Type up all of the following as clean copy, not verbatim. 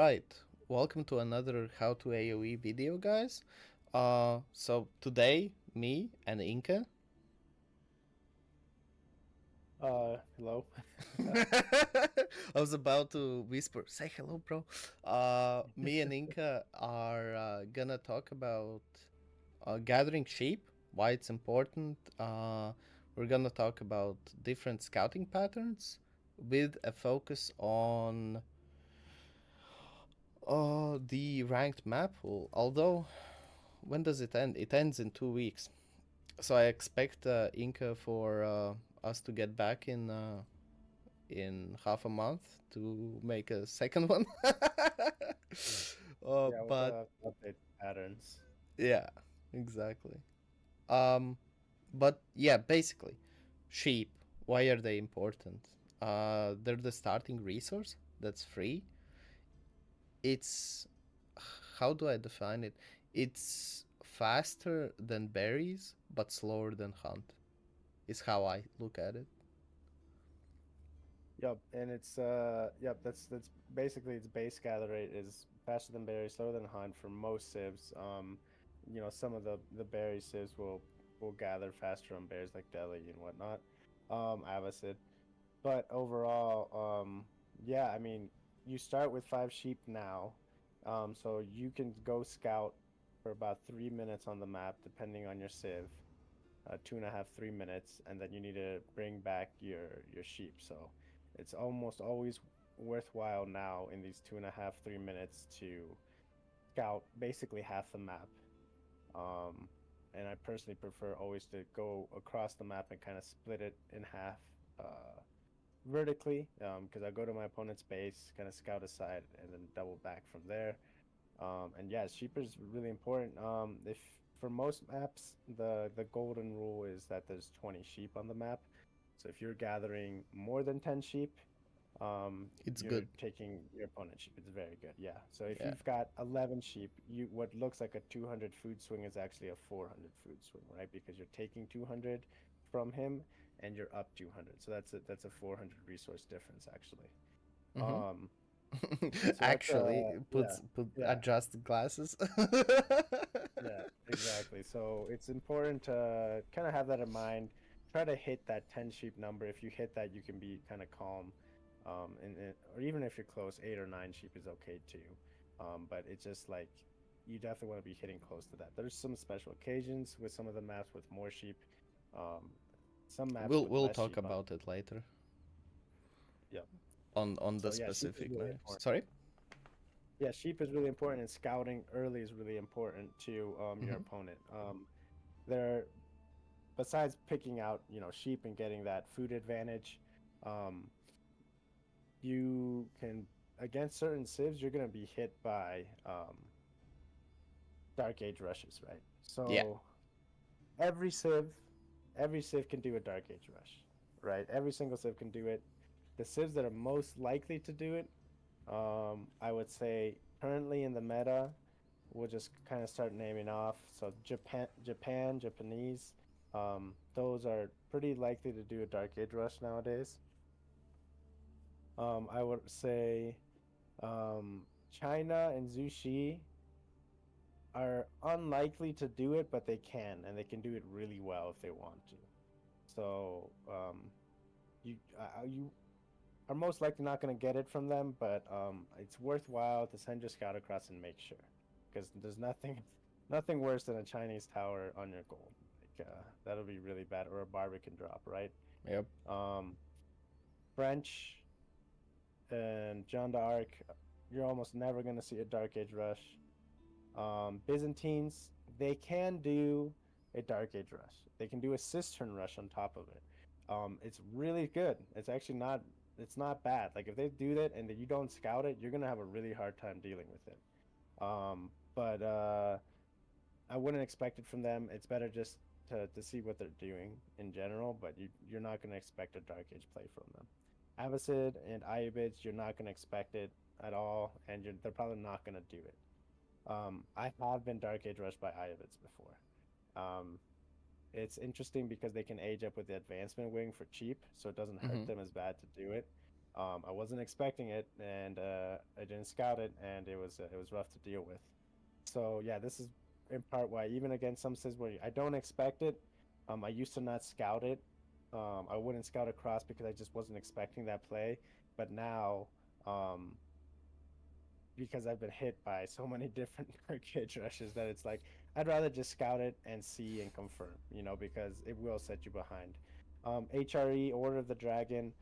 right, welcome to another How to AOE video, guys. So today, me and Inka. Hello. I was about to whisper, say hello, bro. Me and Inka are gonna talk about gathering sheep, why it's important. We're gonna talk about different scouting patterns with a focus on the ranked map pool. Although, when does it end? It ends in 2 weeks. So I expect Inca for us to get back in half a month to make a second one. Yeah, we'll But probably have to update patterns. yeah, exactly. Um, but yeah, basically, sheep. Why are they important? They're the starting resource that's free. It's how do I define it? It's faster than berries, but slower than hunt. Is how I look at it. Yep, and it's yep, that's basically its base gather rate is faster than berry, slower than hunt for most civs. Some of the berry civs will gather faster on berries like Delhi and whatnot. Avacid. But overall, yeah, I mean, you start with 5 sheep now. So you can go scout for about 3 minutes on the map, depending on your civ. 2.5, 3 minutes, and then you need to bring back your sheep. So it's almost always worthwhile now in these 2.5, 3 minutes to scout basically half the map. Um, and I personally prefer always to go across the map and kind of split it in half vertically, because I go to my opponent's base, kind of scout aside, and then double back from there. And yeah, sheep is really important. If for most maps, the golden rule is that there's 20 sheep on the map. So if you're gathering more than 10 sheep, It's you're good. taking your opponent's sheep. It's very good. Yeah. So if Yeah. you've got 11 sheep, you what looks like a 200 food swing is actually a 400 food swing, right? Because you're taking 200 from him and you're up 200. So that's a 400 resource difference actually. Mm-hmm. Um, so that's Actually, yeah, put yeah. adjust glasses. Yeah, exactly. So it's important to kind of have that in mind. Try to hit that 10 sheep number. If you hit that, you can be kind of calm. Or even if you're close, 8 or 9 sheep is okay too. But it's just like you definitely want to be hitting close to that. There's some special occasions with some of the maps with more sheep, um, some maps with We'll less talk sheep on. about it later Yep. on the So yeah, sheep is specific really maps. important. Sorry. Yeah, sheep is really important, and scouting early is really important to your Mm-hmm. opponent. There besides picking out, sheep and getting that food advantage, um, you can against certain civs, you're gonna be hit by dark age rushes, right? Yeah. So every civ, every civ can do a dark age rush, right? Every single civ can do it. The civs that are most likely to do it, I would say currently in the meta, we'll just kind of start naming off. So Japanese, those are pretty likely to do a Dark Age rush nowadays. I would say China and Zushi are unlikely to do it, but they can, and they can do it really well if they want to. So you are most likely not going to get it from them, but it's worthwhile to send your scout across and make sure, because there's nothing worse than a Chinese tower on your gold. Like that'll be really bad, or a Barbican drop, right? Yep. Um, French and Jeanne d'Arc, you're almost never going to see a Dark Age rush. Byzantines, they can do a Dark Age rush. They can do a Cistern rush on top of it. It's really good. It's actually not. It's not bad. Like if they do that and you don't scout it, you're gonna have a really hard time dealing with it. But I wouldn't expect it from them. It's better just to see what they're doing in general. But you're not gonna expect a Dark Age play from them. Avacid and Iobits, you're not gonna expect it at all, and they're probably not gonna do it. I have been Dark Age rushed by Iovits before. Um, it's interesting because they can age up with the advancement wing for cheap, so it doesn't hurt Mm-hmm. them as bad to do it. I wasn't expecting it, and I didn't scout it, and it was rough to deal with. So yeah, this is in part why even against some sys where I don't expect it, I used to not scout it. I wouldn't scout across because I just wasn't expecting that play. But now, um, because I've been hit by so many different arcade rushes that it's like I'd rather just scout it and see and confirm, because it will set you behind. HRE, Order of the Dragon.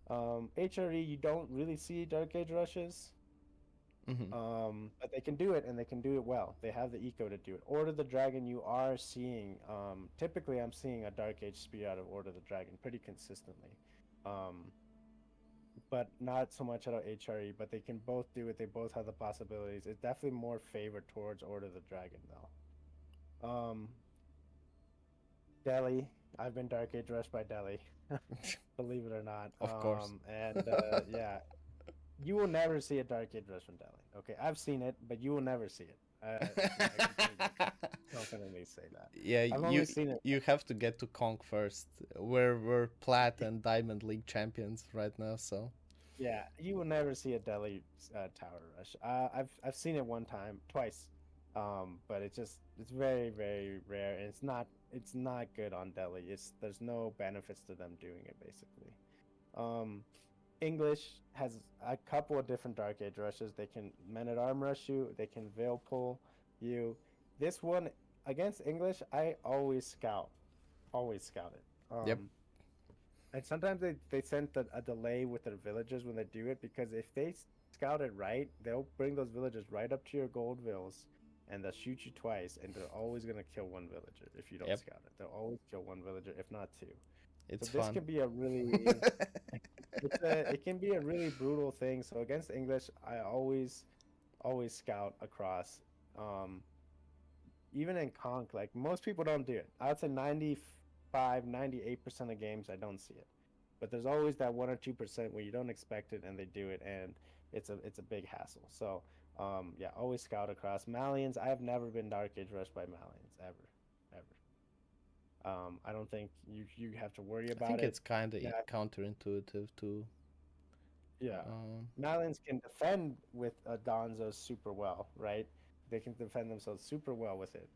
HRE, you don't really see Dark Age rushes, Mm-hmm. but they can do it and they can do it well. They have the eco to do it. Order of the Dragon, you are seeing. Typically, I'm seeing a Dark Age spear out of Order of the Dragon pretty consistently. Um, but not so much out of HRE. But they can both do it. They both have the possibilities. It's definitely more favored towards Order of the Dragon though. Delhi, I've been Dark Age rushed by Delhi, believe it or not. Of course. And yeah, you will never see a Dark Age rush from Delhi. Okay, I've seen it, but you will never see it. I can pretty much confidently say that. Yeah, I've only seen it. you have to get to Conk first. We're Plat and Diamond League champions right now, so Yeah, you will never see a Delhi tower rush. I've seen it one time, twice, but it's very very rare, and it's not good on Delhi. There's no benefits to them doing it basically. Um, English has a couple of different Dark Age rushes. They can Men at Arm rush you. They can Veil pull you. This one against English, I always scout it. yep. And sometimes they send a delay with their villagers when they do it because if they scout it right, they'll bring those villagers right up to your gold vills and they'll shoot you twice and they're always going to kill one villager if you don't Yep. scout it. They'll always kill one villager, if not two. So It's this fun. can be a really it can be a really brutal thing. So against English, I always scout across. Um, Even in conk, like most people don't do it. I would say 98% of games I don't see it. But there's always that 1 or 2% where you don't expect it and they do it and it's a big hassle. So yeah, always scout across. Malians, I have never been Dark Age rushed by Malians ever. Ever. I don't think you have to worry I about think it. it's kind of Yeah, counterintuitive to yeah. um Malians can defend with Donzo super well, right? They can defend themselves super well with it,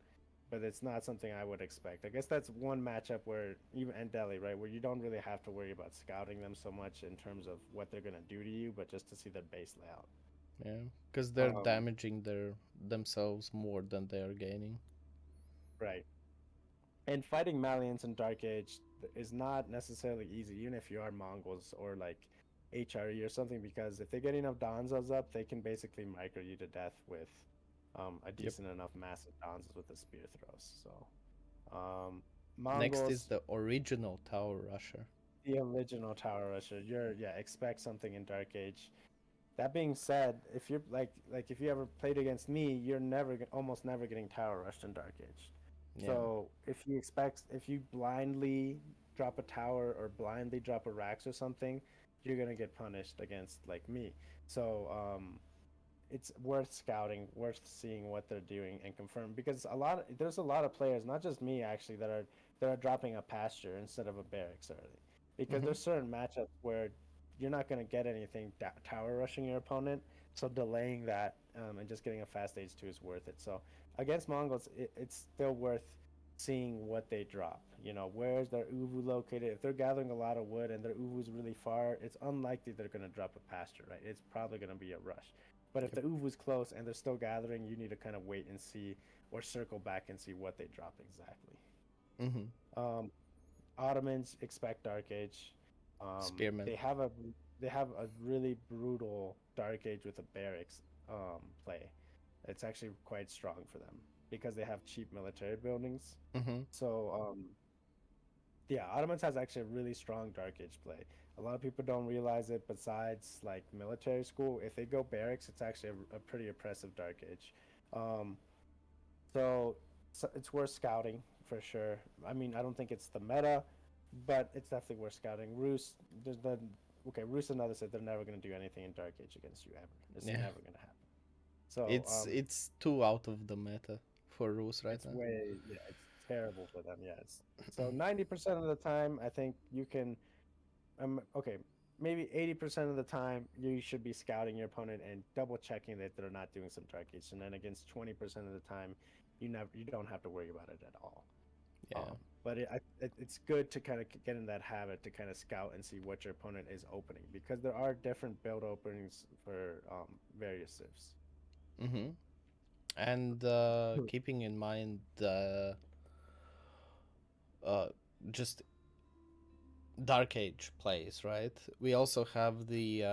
but it's not something I would expect. I guess that's one matchup where even and Delhi, right, where you don't really have to worry about scouting them so much in terms of what they're gonna do to you, but just to see their base layout. yeah, because they're Um, damaging themselves more than they are gaining. right. And fighting Malians in Dark Age is not necessarily easy, even if you are Mongols or like HRE or something, because if they get enough Donzos up, they can basically micro you to death with a Yep. decent enough massive Donzos with the spear throws. So Next is Mongols, the original Tower Rusher. the original Tower Rusher, expect something in Dark Age. That being said, if you're if you ever played against me, you're almost never getting Tower Rushed in Dark Age. Yeah. So if you blindly drop a tower or blindly drop a Rax or something, you're gonna get punished against like me. So it's worth scouting, worth seeing what they're doing and confirm because there's a lot of players, not just me actually, that are dropping a pasture instead of a barracks early. Because Mm-hmm. there's certain matchups where you're not going to get anything tower rushing your opponent, so delaying that and just getting a fast stage 2 is worth it. So against Mongols, it's still worth seeing what they drop. Where's their Uvu located? If they're gathering a lot of wood and their Uvu's really far, it's unlikely they're going to drop a pasture, right? It's probably going to be a rush. But if Yep. the Uvu's close and they're still gathering, you need to kind of wait and see or circle back and see what they drop exactly. Mm-hmm. Um, Ottomans expect Dark Age. Um, Spearman. they have a they have a really brutal Dark Age with a barracks play. It's actually quite strong for them because they have cheap military buildings. Mm-hmm. So yeah, Ottomans has actually a really strong Dark Age play. A lot of people don't realize it. Besides like military school, if they go barracks, it's actually a pretty oppressive Dark Age. Um, so it's worth scouting for sure. I mean, I don't think it's the meta, but it's definitely worth scouting. Rus, there's the okay. Rus and others said they're never going to do anything in Dark Age against you ever. It's Yeah. never going to happen. So It's too out of the meta for Rus right it's now. way yeah, it's terrible for them. Yeah, it's so 90% of the time I think you can okay. maybe 80% of the time you should be scouting your opponent and double checking that they're not doing some targets. And then against 20% of the time, you don't have to worry about it at all. Yeah. But it's good to kind of get in that habit to kind of scout and see what your opponent is opening because there are different build openings for various civs. Mm-hmm. And keeping in mind uh, just Dark Age plays, right? We also have the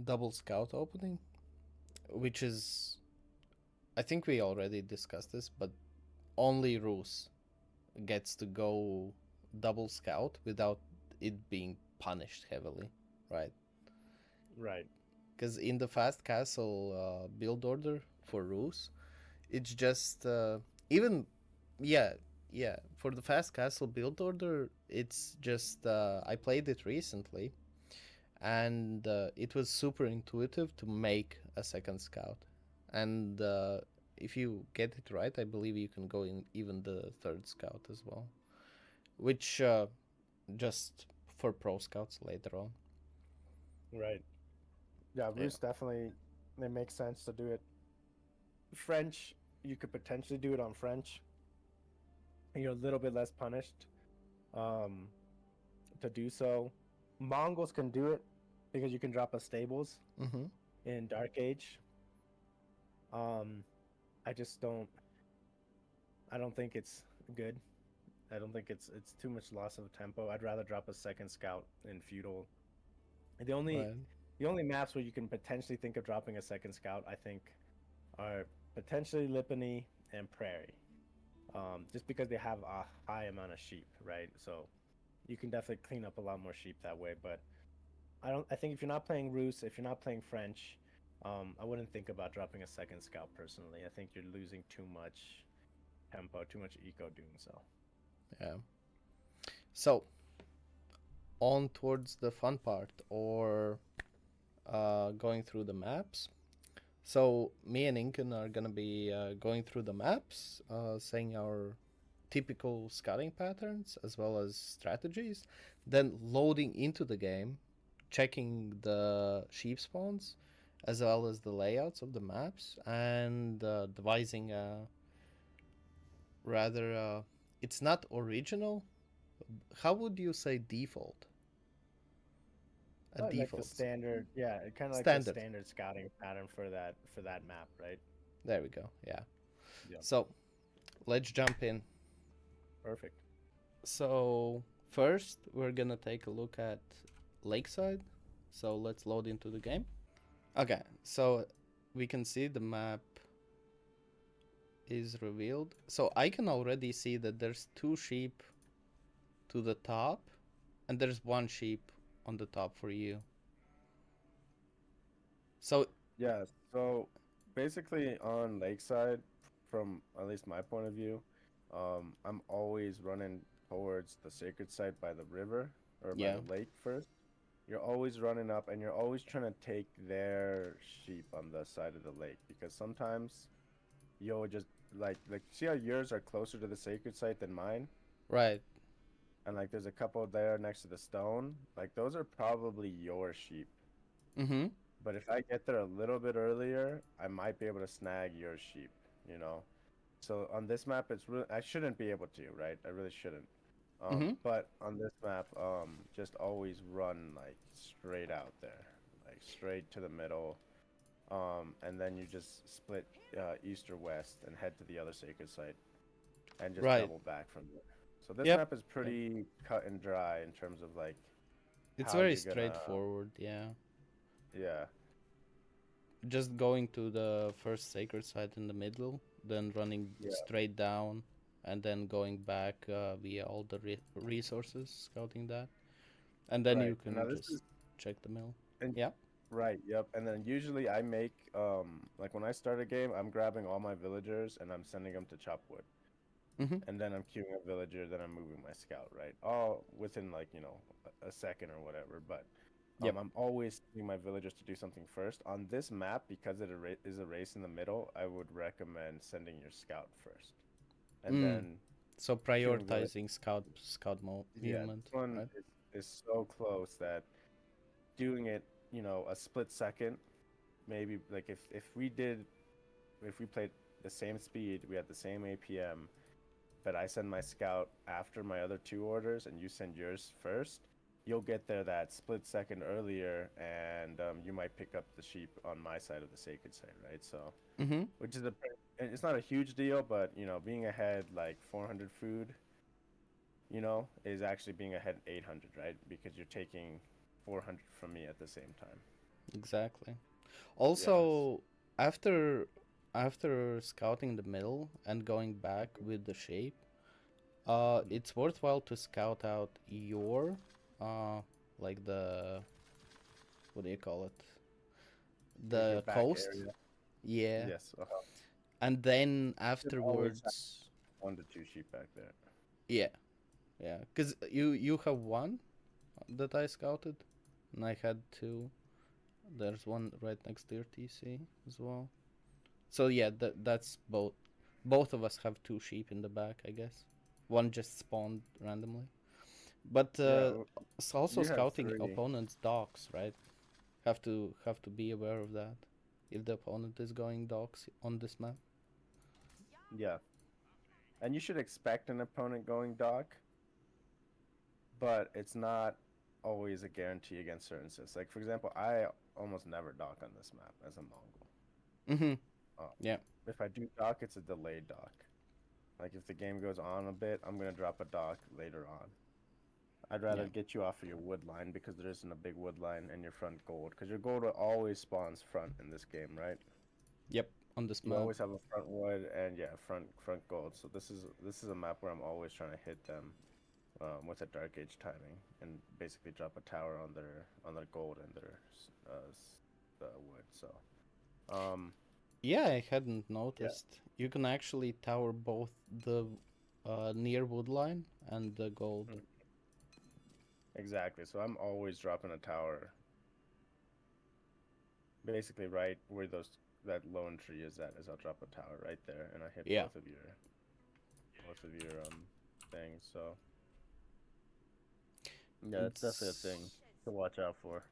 double scout opening, which is, I think we already discussed this, but only Roos gets to go double scout without it being punished heavily, right? Right. Because in the fast castle build order for Roos, it's just even yeah yeah for the fast castle build order, it's just I played it recently, and it was super intuitive to make a second scout, and if you get it right, I believe you can go in even the third scout as well, which just for pro scouts later on. Right. Yeah, Yeah. Roost definitely it makes sense to do it. French, you could potentially do it on French. And you're a little bit less punished um, to do so. Mongols can do it because you can drop a stables Mm-hmm. in Dark Age. Um, I just don't. I don't think it's good. I don't think it's too much loss of tempo. I'd rather drop a second scout in feudal. The only Right. the only maps where you can potentially think of dropping a second scout, I think, are potentially Lipany and Prairie. Just because they have a high amount of sheep, right? So you can definitely clean up a lot more sheep that way. But I don't. I think if you're not playing Rus, if you're not playing French, I wouldn't think about dropping a second scout personally. I think you're losing too much tempo, too much eco doing so. Yeah. So on towards the fun part, or going through the maps. So me and Incan are gonna be going through the maps, saying our typical scouting patterns as well as strategies, then loading into the game, checking the sheep spawns as well as the layouts of the maps, and devising a rather it's not original. How would you say default? A Like the default standard, yeah, kind of like the standard. standard scouting pattern for that map, right? There we go. Yeah. Yeah, So let's jump in. perfect. So first, we're gonna take a look at Lakeside. So let's load into the game. Okay, so we can see the map is revealed. So I can already see that there's two sheep to the top, and there's one sheep on the top for you. So Yeah, so basically on Lakeside, from at least my point of view, I'm always running towards the sacred site by the river or by yeah, the lake first. You're always running up and you're always trying to take their sheep on the side of the lake because sometimes you'll just like see how yours are closer to the sacred site than mine? right. And like there's a couple there next to the stone. Like those are probably your sheep. Mm-hmm. But if I get there a little bit earlier, I might be able to snag your sheep, you know? So on this map, it's really, I shouldn't be able to, right? I really shouldn't. Mm-hmm. But on this map, just always run like straight out there, like straight to the middle. And then you just split east or west and head to the other sacred site and just Right. double back from there. So this Yep. map is Yep. pretty cut and dry in terms of like It's how very you're gonna, straightforward. Yeah. yeah, Just going to the first sacred site in the middle, then running yeah, straight down, and then going back via all the resources, scouting that, and then right. you And now can this just is, check the mill. and Yeah. right, yep. And then usually I make like when I start a game, I'm grabbing all my villagers and I'm sending them to chop wood. Mm-hmm. And then I'm queuing a villager, then I'm moving my scout, right? All within like, a second or whatever. But Yep. I'm always sending my villagers to do something first. On this map, because is a race in the middle, I would recommend sending your scout first. And Mm. then So queuing villagers. prioritizing scout Yeah, movement, this one right? is so close that doing it, a split second. Maybe like if we played the same speed, we had the same APM, but I send my scout after my other two orders and you send yours first, you'll get there that split second earlier, and you might pick up the sheep on my side of the sacred site, right? So, Mm-hmm. which is and it's not a huge deal, but being ahead like 400 food, is actually being ahead 800, right? Because you're taking 400 from me at the same time. Exactly. Yes. Also, after after scouting the middle and going back with the shape, Mhm. it's worthwhile to scout out your, uh, like the, what do you call it? Your The back coast. area. Yeah. Yes. And then Should always have afterwards, 1 to 2 sheep back there. yeah, yeah, because you have one that I scouted, and I had two. There's one right next to your TC as well. So yeah, that's both. Both of us have two sheep in the back, I guess. One just spawned randomly. But Yeah, it's also you have scouting 3. opponent's docks, right? Have to be aware of that. If the opponent is going docks on this map. Yeah, and you should expect an opponent going dock, but it's not always a guarantee against certain sys. Like for example, I almost never dock on this map as a Mongol. Mm-hmm. Uh, Yeah. if I do dock, it's a delayed dock. Like if the game goes on a bit, I'm gonna drop a dock later on. I'd Yeah. rather get you off of your wood line because there isn't a big wood line and your front gold. Because your gold always spawns front in this game, right? Yep. On this You map. always have a front wood and yeah, front gold. So this is a map where I'm always trying to hit them with a dark age timing and basically drop a tower on their gold and their wood. So um Yeah, I hadn't yeah, noticed. You can actually tower both the near woodline and the gold. mm, exactly. So I'm always dropping a tower basically right where those that lone tree is at. Is I'll drop a tower right there and I hit Yeah. both of your things. So yeah, it's definitely a thing It's to watch out for.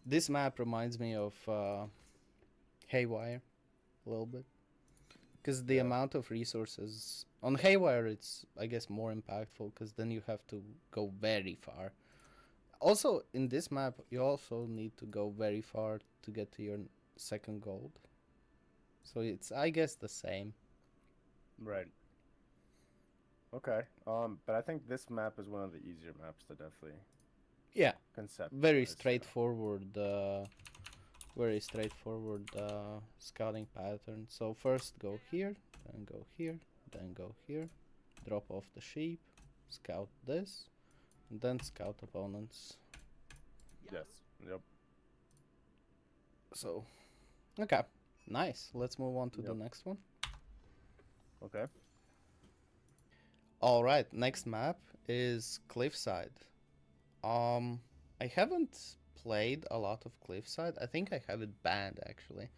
this map reminds me of Haywire a little bit because the Yeah. amount of resources on Haywire it's I guess more impactful because then you have to go very far. Also in this map you also need to go very far to get to your second gold. So it's I guess the same. Right. Okay. But I think this map is one of the easier maps to definitely Yeah, very conceptualize. Yeah. straightforward. Very straightforward scouting pattern. So first go here, then go here, then go here, drop off the sheep, scout this, and then scout opponents. Yes. Yep. So, okay, nice. Let's move on to the Yep. next one. Okay. All right, next map is Cliffside. Um, I haven't played a lot of Cliffside. I think I have it banned actually,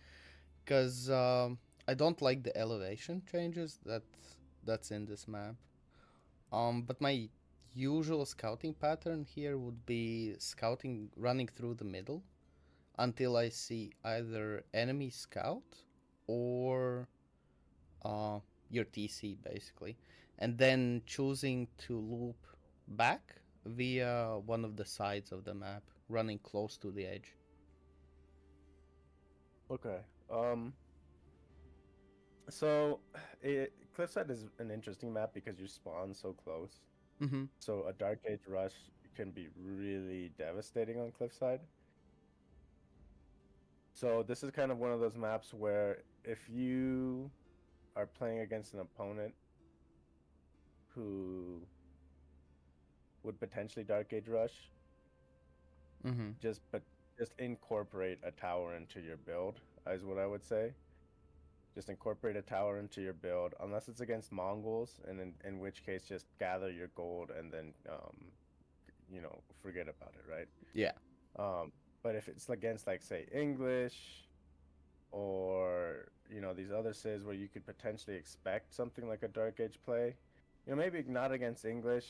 because I don't like the elevation changes that's in this map. But my usual scouting pattern here would be scouting running through the middle until I see either enemy scout or uh, your TC basically, and then choosing to loop back via one of the sides of the map, running close to the edge. Okay. So Cliffside is an interesting map because you spawn so close. Mm-hmm. So a Dark Age rush can be really devastating on Cliffside. So this is kind of one of those maps where if you are playing against an opponent who would potentially Dark Age rush, Mm-hmm. just but just incorporate a tower into your build is what I would say. Just incorporate a tower into your build, unless it's against Mongols, and in which case just gather your gold and then forget about it, right? Yeah. But if it's against like say English or these other civ where you could potentially expect something like a Dark Age play, maybe not against English,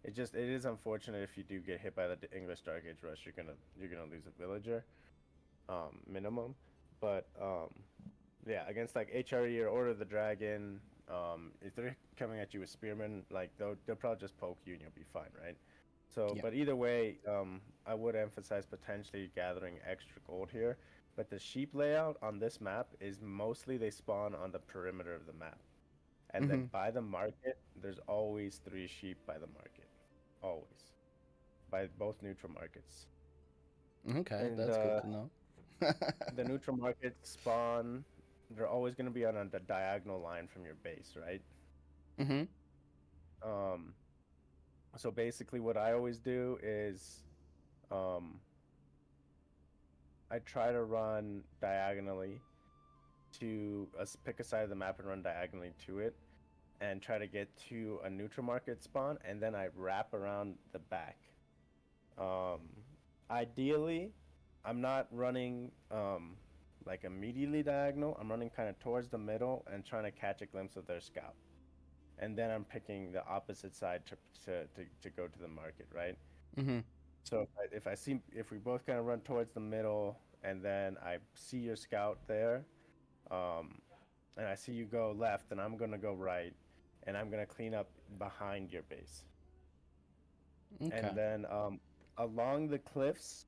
it is unfortunate if you do get hit by the English Dark Age Rush, you're gonna lose a villager, minimum. But yeah, against like HRE or Order of the Dragon, if they're coming at you with spearmen, like they'll probably just poke you and you'll be fine, right? So, Yeah. but either way, I would emphasize potentially gathering extra gold here. But the sheep layout on this map is mostly they spawn on the perimeter of the map. And Mm-hmm. then by the market, there's always three sheep by the market. Always. By both neutral markets. Okay, And that's good to know. the neutral markets spawn, they're always going to be on a diagonal line from your base, right? Mm-hmm. Um, so basically, what I always do is um, I try to run diagonally to pick a side of the map and run diagonally to it and try to get to a neutral market spawn, and then I wrap around the back. Um, Ideally, I'm not running like immediately diagonal. I'm running kind of towards the middle and trying to catch a glimpse of their scout. And then I'm picking the opposite side to go to the market, right? Mm-hmm. So if we both kind of run towards the middle and then I see your scout there, um, and I see you go left, and I'm gonna go right, and I'm gonna clean up behind your base. Okay. And then along the cliffs,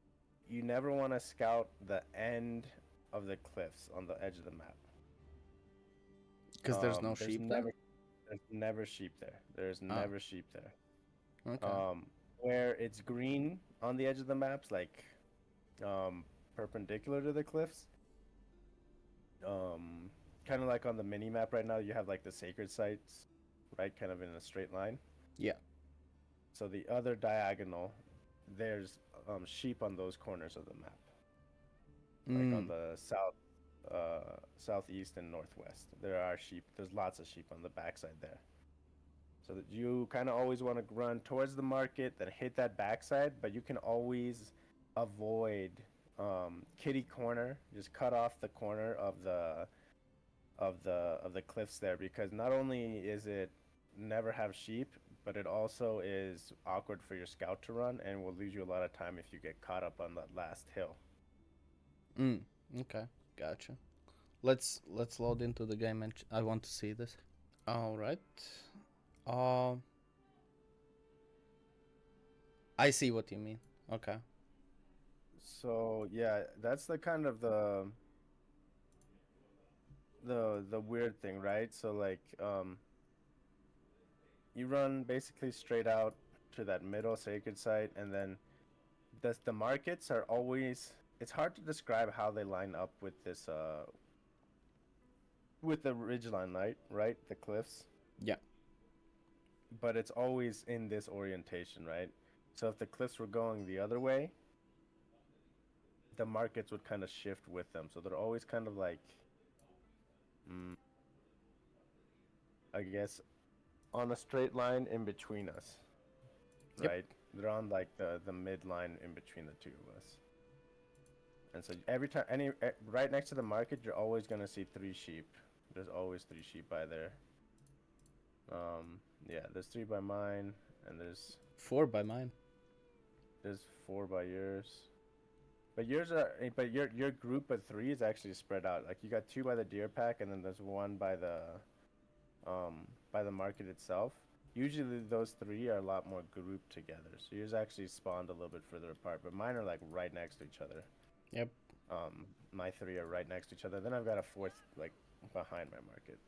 you never want to scout the end of the cliffs on the edge of the map. Because there's no There's sheep there? never sheep there. There's Ah, never sheep there. okay. Um, where it's green on the edge of the maps, like um, perpendicular to the cliffs, um, kind of like on the mini map right now, you have like the sacred sites, right, kind of in a straight line. Yeah. So the other diagonal, there's sheep on those corners of the map, like on Mm. the southeast and northwest. There are sheep. There's lots of sheep on the backside there. So that you kind of always want to run towards the market, then hit that backside, but you can always avoid kitty corner. Just cut off the corner of the cliffs there, because not only is it never have sheep, but it also is awkward for your scout to run and will lose you a lot of time if you get caught up on that last hill. Mm. Okay. Gotcha. Let's load into the game and I want to see this. All right. Um, I see what you mean. Okay. So yeah, that's the kind of the weird thing, right? So like you run basically straight out to that middle sacred site, and then the markets are always, it's hard to describe how they line up with the ridgeline, right? The cliffs. Yeah. But it's always in this orientation, right? So if the cliffs were going the other way, the markets would kind of shift with them. So they're always kind of like, mm, I guess, on a straight line in between us, Yep. right? They're on like the midline in between the two of us. And so every time, right next to the market, you're always gonna see three sheep. There's always three sheep by there. Yeah, there's three by mine, and Four by mine. there's four by yours. But your group of three is actually spread out. Like you got two by the deer pack, and then there's one by the market itself. Usually those three are a lot more grouped together. So yours actually spawned a little bit further apart, but mine are like right next to each other. Yep. My three are right next to each other. Then I've got a fourth like behind my market.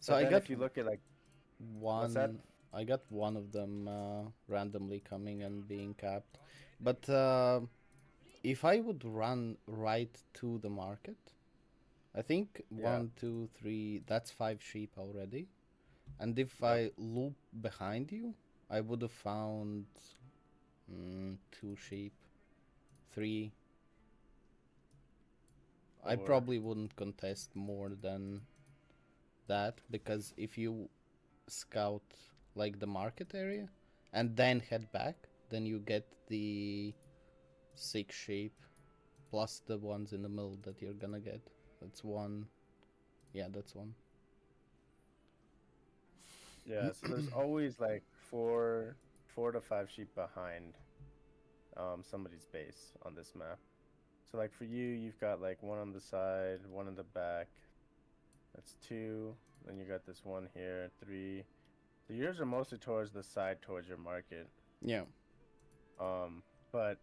So But I then got if you look at like, what's that? one. I got one of them randomly coming and being capped. But if I would run right to the market, I think Yeah. one, two, three. That's five sheep already. And if Yep. I loop behind you, I would have found two sheep, three. I Or probably wouldn't contest more than that because if you scout like the market area and then head back, then you get the six sheep plus the ones in the middle that you're gonna get. That's one. Yeah, that's one. yeah, so there's always like 4 to 5 sheep behind somebody's base on this map. So like for you, you've got like one on the side, one in the back. That's 2. Then you got this one here, 3. So yours are mostly towards the side, towards your market. Yeah. But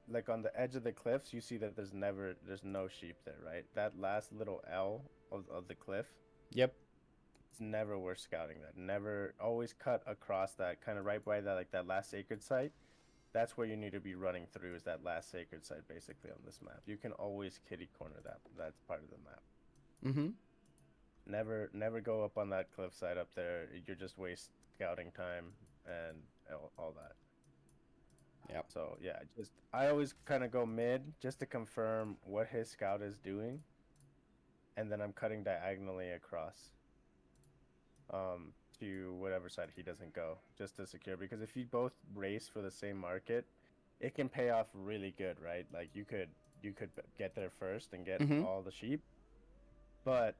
like on the edge of the cliffs, you see that there's no sheep there, right? That last little L of the cliff, Yep. it's never worth scouting that. Never, always cut across that, kind of right by that, like that last sacred site. That's where you need to be running through, is that last sacred site basically on this map. You can always kitty corner that. That's part of the map. Mm-hmm. Never go up on that cliffside up there. You're just waste scouting time and all that. Yep. So yeah, just I always kind of go mid just to confirm what his scout is doing, and then I'm cutting diagonally across to whatever side he doesn't go, just to secure. Because if you both race for the same market, it can pay off really good, right? Like you could get there first and get Mm-hmm. all the sheep, but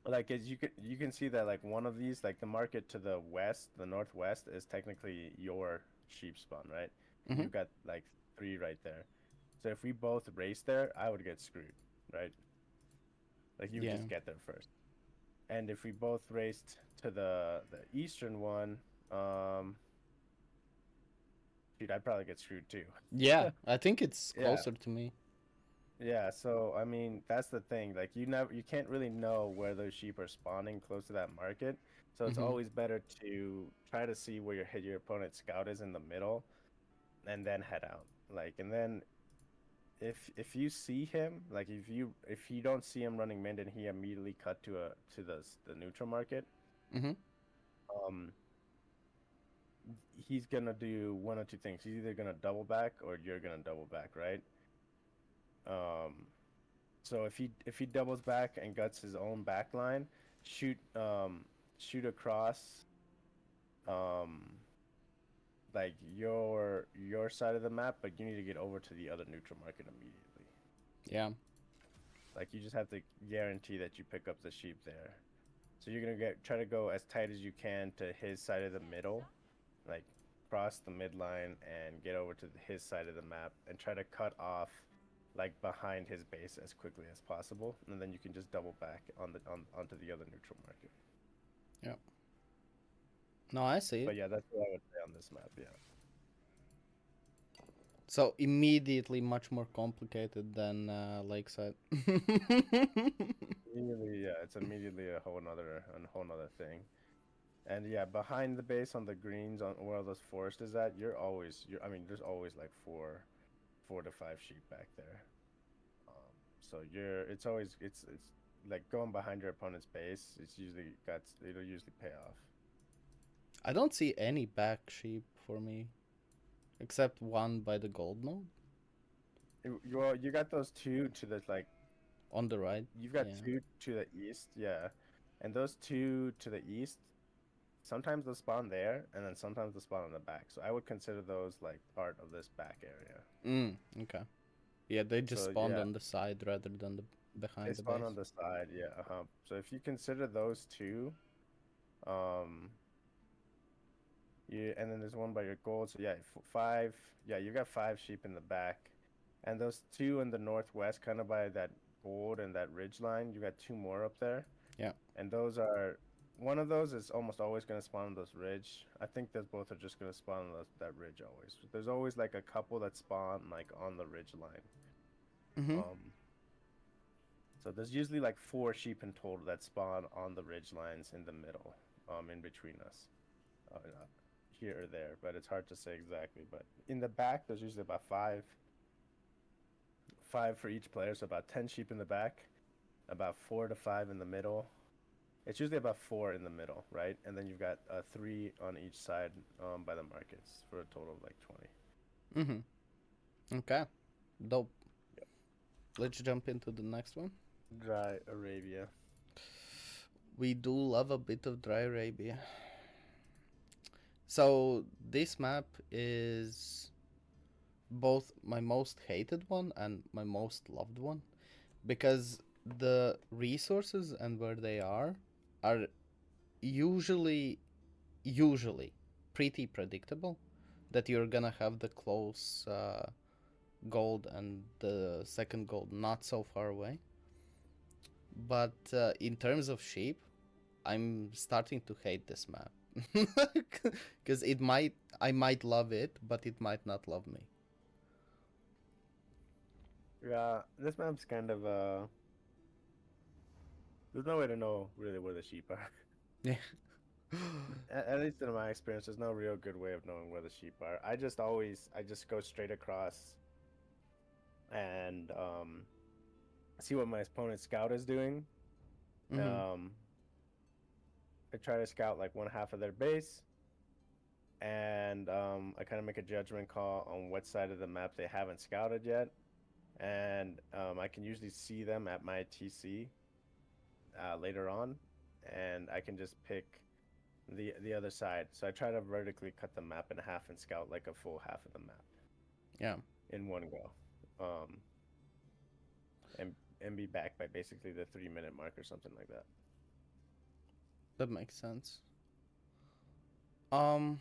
like as you can see that like one of these, like the market to the west, the northwest, is technically your sheep spawn, right? And Mm-hmm. you've got like 3 right there. So if we both race there, I would get screwed, right? Like you would Yeah. just get there first. And if we both raced to the eastern one, dude, I'd probably get screwed too. Yeah. I think it's Yeah. closer to me. Yeah, so I mean that's the thing. Like you can't really know where those sheep are spawning close to that market. So it's Mm-hmm. always better to try to see where your opponent's scout is in the middle and then head out. Like and then if you see him, like if you don't see him running mid and he immediately cut to the neutral market, Mm-hmm. um he's gonna do one or two things. He's either gonna double back or you're gonna double back, right? Um So if he doubles back and guts his own back line, shoot across um like your side of the map, but you need to get over to the other neutral market immediately. Yeah. Like you just have to guarantee that you pick up the sheep there. So you're gonna try to go as tight as you can to his side of the middle, like cross the midline and get over to his side of the map and try to cut off like behind his base as quickly as possible, and then you can just double back onto the other neutral market. Yeah. No, I see it. But yeah, that's what I would say on this map. Yeah, So immediately much more complicated than Lakeside. really, yeah, it's immediately a whole nother thing. And yeah, behind the base on the greens on where those forest is at, I mean, there's always like four to five sheep back there. So it's like going behind your opponent's base. It'll usually pay off. I don't see any back sheep for me, except one by the gold node You got those two to the like on the right. you've got Yeah. 2 to the east, yeah, and those 2 to the east sometimes they'll spawn there, and then sometimes they'll spawn on the back. So I would consider those like part of this back area. Okay. Yeah, they just So spawned yeah, on the side rather than they behind the spawn base. on the side, yeah. So if you consider those two, um, yeah, and then there's one by your gold. So yeah, 5. Yeah, you got 5 sheep in the back, and those 2 in the northwest, kind of by that gold and that ridge line. You got 2 more up there, Yeah. and those are one of those is almost always going to spawn on those ridge. I think that both are just going to spawn on that ridge always. There's always like a couple that spawn like on the ridge line. Mm-hmm. Um, so there's usually like 4 sheep in total that spawn on the ridge lines in the middle, in between us. Here or there, but it's hard to say exactly. But in the back, there's usually about five for each player, so about 10 sheep in the back, about 4 to 5 in the middle. It's usually about 4 in the middle, right? And then you've got 3 on each side by the markets for a total of like 20. Mm-hmm. Okay. Dope. Yep. Let's jump into the next one. Dry Arabia. We do love a bit of dry Arabia. So this map is both my most hated one and my most loved one because the resources and where they are usually usually pretty predictable that you're gonna have the close gold and the second gold not so far away. But in terms of sheep, I'm starting to hate this map because I might love it, but it might not love me. Yeah, this map's kind of there's no way to know really where the sheep are. Yeah. At least in my experience, there's no real good way of knowing where the sheep are. I just go straight across and see what my opponent's scout is doing. Mm-hmm. Um, I try to scout like one half of their base, and I kind of make a judgment call on what side of the map they haven't scouted yet. And I can usually see them at my TC later on, and I can just pick the other side. So I try to vertically cut the map in half and scout like a full half of the map Yeah, in one go, um, and be back by basically the 3 minute mark or something like that. that makes sense. Um,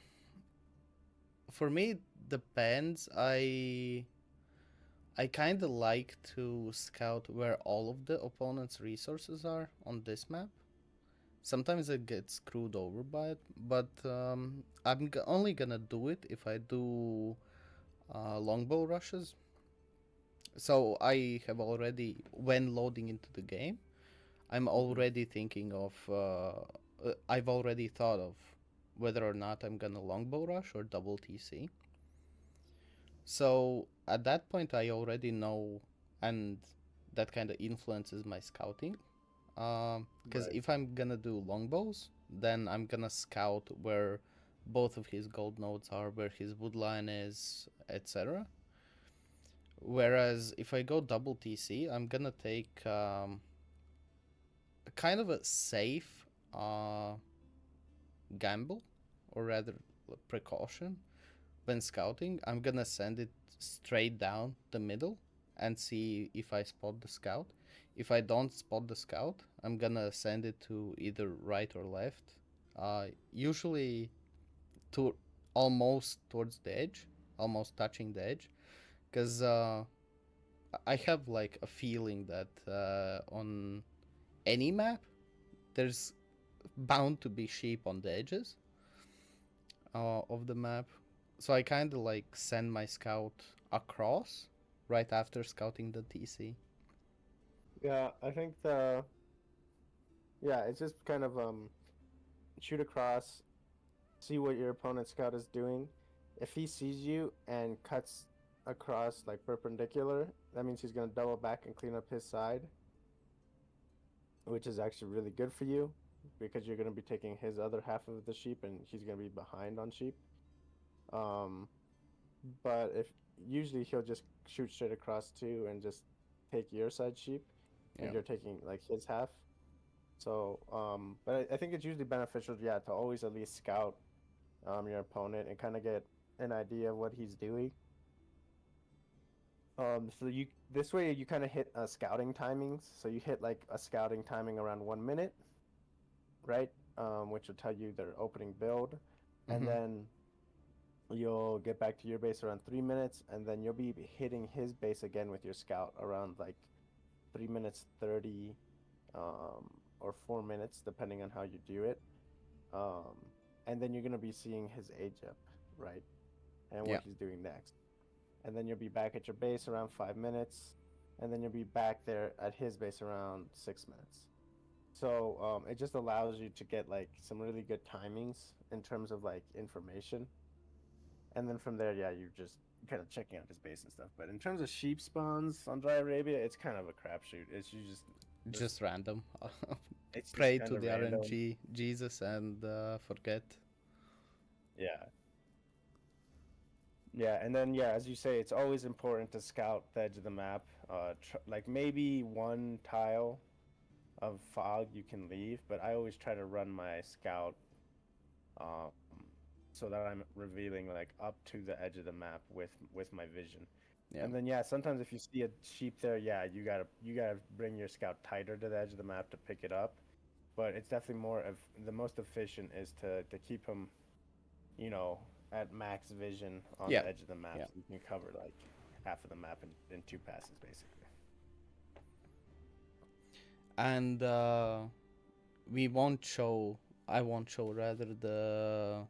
for me, it depends. I kind of like to scout where all of the opponent's resources are on this map. Sometimes I get screwed over by it, but only gonna do it if I do longbow rushes. So I have already, when loading into the game, I'm Hmm. already thinking of. I've already thought of whether or not I'm gonna longbow rush or double TC. So at that point, I already know, and that kind of influences my scouting. Because Right. if I'm gonna do longbows, then I'm gonna scout where both of his gold nodes are, where his woodline is, etc. Whereas if I go double TC, I'm gonna take kind of a safe gamble, or rather precaution, when scouting. I'm gonna send it straight down the middle and see if I spot the scout. If I don't spot the scout, I'm gonna send it to either right or left. Usually to almost towards the edge, almost touching the edge, because I have like a feeling that on any map there's bound to be sheep on the edges of the map. So I kind of like send my scout across right after scouting the TC. Yeah, I think the yeah, it's just kind of shoot across, see what your opponent's scout is doing. If he sees you and cuts across like perpendicular, that means he's gonna double back and clean up his side, which is actually really good for you because you're gonna be taking his other half of the sheep and he's gonna be behind on sheep. Um, but if usually he'll just shoot straight across too and just take your side sheep, and Yeah, you're taking like his half. So, but I think it's usually beneficial, yeah, to always at least scout your opponent and kind of get an idea of what he's doing. So you this way you kind of hit scouting timings. So you hit like a scouting timing around 1 minute, right? Which will tell you their opening build, and mm-hmm. then you'll get back to your base around 3 minutes, and then you'll be hitting his base again with your scout around like 3 minutes 30, or 4 minutes, depending on how you do it. Um, and then you're gonna be seeing his age up, right? And Yeah, what he's doing next. And then you'll be back at your base around 5 minutes, and then you'll be back there at his base around 6 minutes. So it just allows you to get like some really good timings in terms of like information. And then from there, yeah, you're just kind of checking out his base and stuff. But in terms of sheep spawns on Dry Arabia, it's kind of a crapshoot. It's you just just random. it's just Pray kind to of the random. RNG Jesus and forget. Yeah. Yeah, and then yeah, as you say, it's always important to scout the edge of the map. Like maybe one tile of fog you can leave, but I always try to run my scout um, so that I'm revealing like up to the edge of the map with my vision. Yeah, And then yeah, sometimes if you see a sheep there, yeah, you gotta bring your scout tighter to the edge of the map to pick it up. but it's definitely more of the most efficient is to keep them, you know, at max vision on Yeah, the edge of the map, yeah. so you can cover like half of the map in two passes, basically. And we won't show. I won't show rather the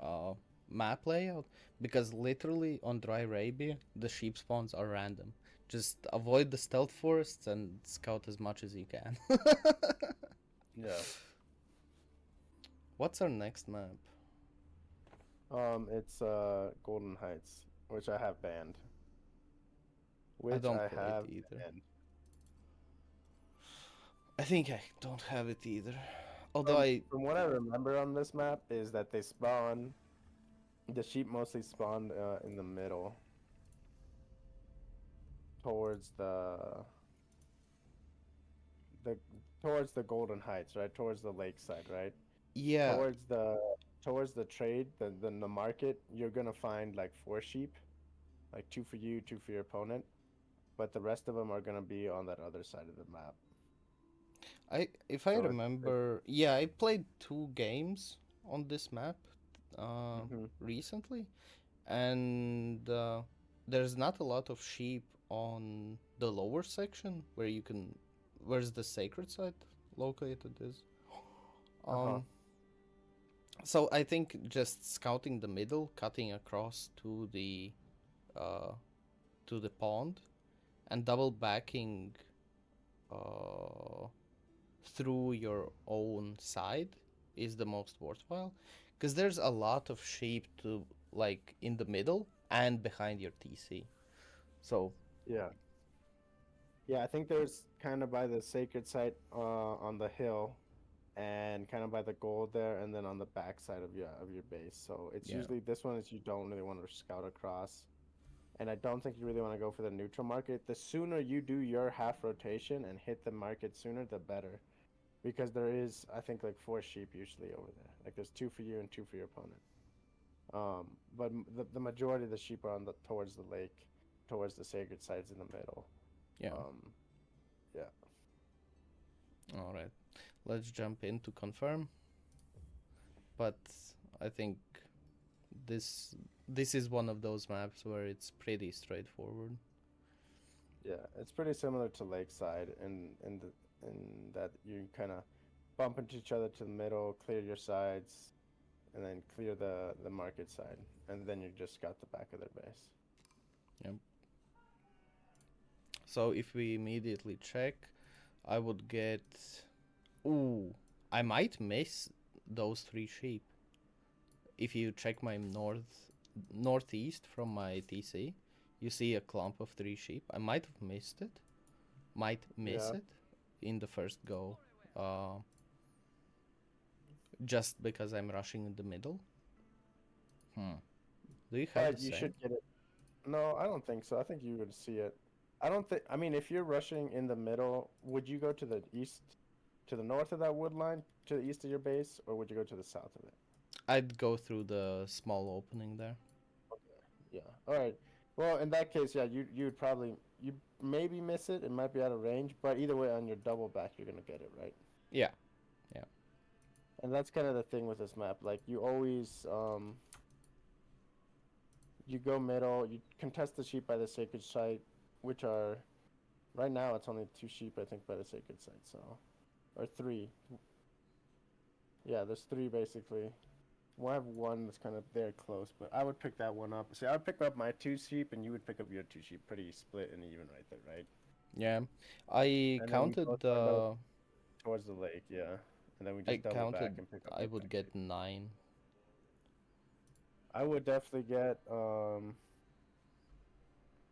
uh, map layout because literally on Dry Arabia the sheep spawns are random. Just avoid the stealth forests and scout as much as you can. Yeah. What's our next map? It's Golden Heights, which I have banned. I Which don't I play it have either. banned. I think I don't have it either. Although I From what I remember on this map is that they spawn the sheep mostly spawn in the middle towards the towards the Golden Heights, right? Towards the lakeside, right? yeah Towards the towards the trade, the market, you're gonna find like four sheep, like two for you, two for your opponent, but the rest of them are gonna be on that other side of the map. I if I So it's remember, yeah, I played 2 games on this map hmm recently, and there's not a lot of sheep on the lower section where you can, where's the sacred site located is. uh-huh. Um, so I think just scouting the middle, cutting across uh to the pond, and double backing uh through your own side is the most worthwhile because there's a lot of sheep to like in the middle and behind your TC. So Yeah. Yeah, I think there's kind of by the sacred site on the hill and kind of by the gold there and then on the back side of your base. So it's yeah, usually this one is you don't really want to scout across. And I don't think you really want to go for the neutral market. The sooner you do your half rotation and hit the market sooner, the better. Because there is, I think, like four sheep usually over there. Like there's two for you and two for your opponent. But the majority of the sheep are on the towards the lake, towards the sacred sites in the middle. yeah. Um, yeah. All right, let's jump in to confirm. But I think this this is one of those maps where it's pretty straightforward. Yeah, it's pretty similar to Lakeside in that you kind of bump into each other to the middle, clear your sides, and then clear the market side, and then you just got the back of their base. Yep. So if we immediately check, I would get. Ooh, I might miss those 3 sheep. If you check my northeast from my TC, you see a clump of 3 sheep. I might have missed it. Might miss Yeah. it in the first go. Uh, just because I'm rushing in the middle. Hmm. Do you have the But you same? should get it. No, I don't think so. I think you would see it. I don't think. I mean, if you're rushing in the middle, would you go to the east, to the north of that wood line, to the east of your base, or would you go to the south of it? I'd go through the small opening there. Okay. Yeah. All right. Well, in that case, yeah, you would probably you maybe miss it. It might be out of range, but either way, on your double back, you're gonna get it right. Yeah, yeah, And that's kind of the thing with this map. Like you always you go middle, you contest the sheep by the sacred site, which are right now it's only 2 sheep I think by the sacred site, so or three. Yeah, there's three basically. We'll have one that's kind of there close, but I would pick that one up. See, I would pick up my 2 sheep, and you would pick up your 2 sheep. Pretty split and even right there, right? yeah. I And then we both counted. want to go towards the lake, yeah. And then we I just double back counted. and pick up I the would back get sheep. 9. I would definitely get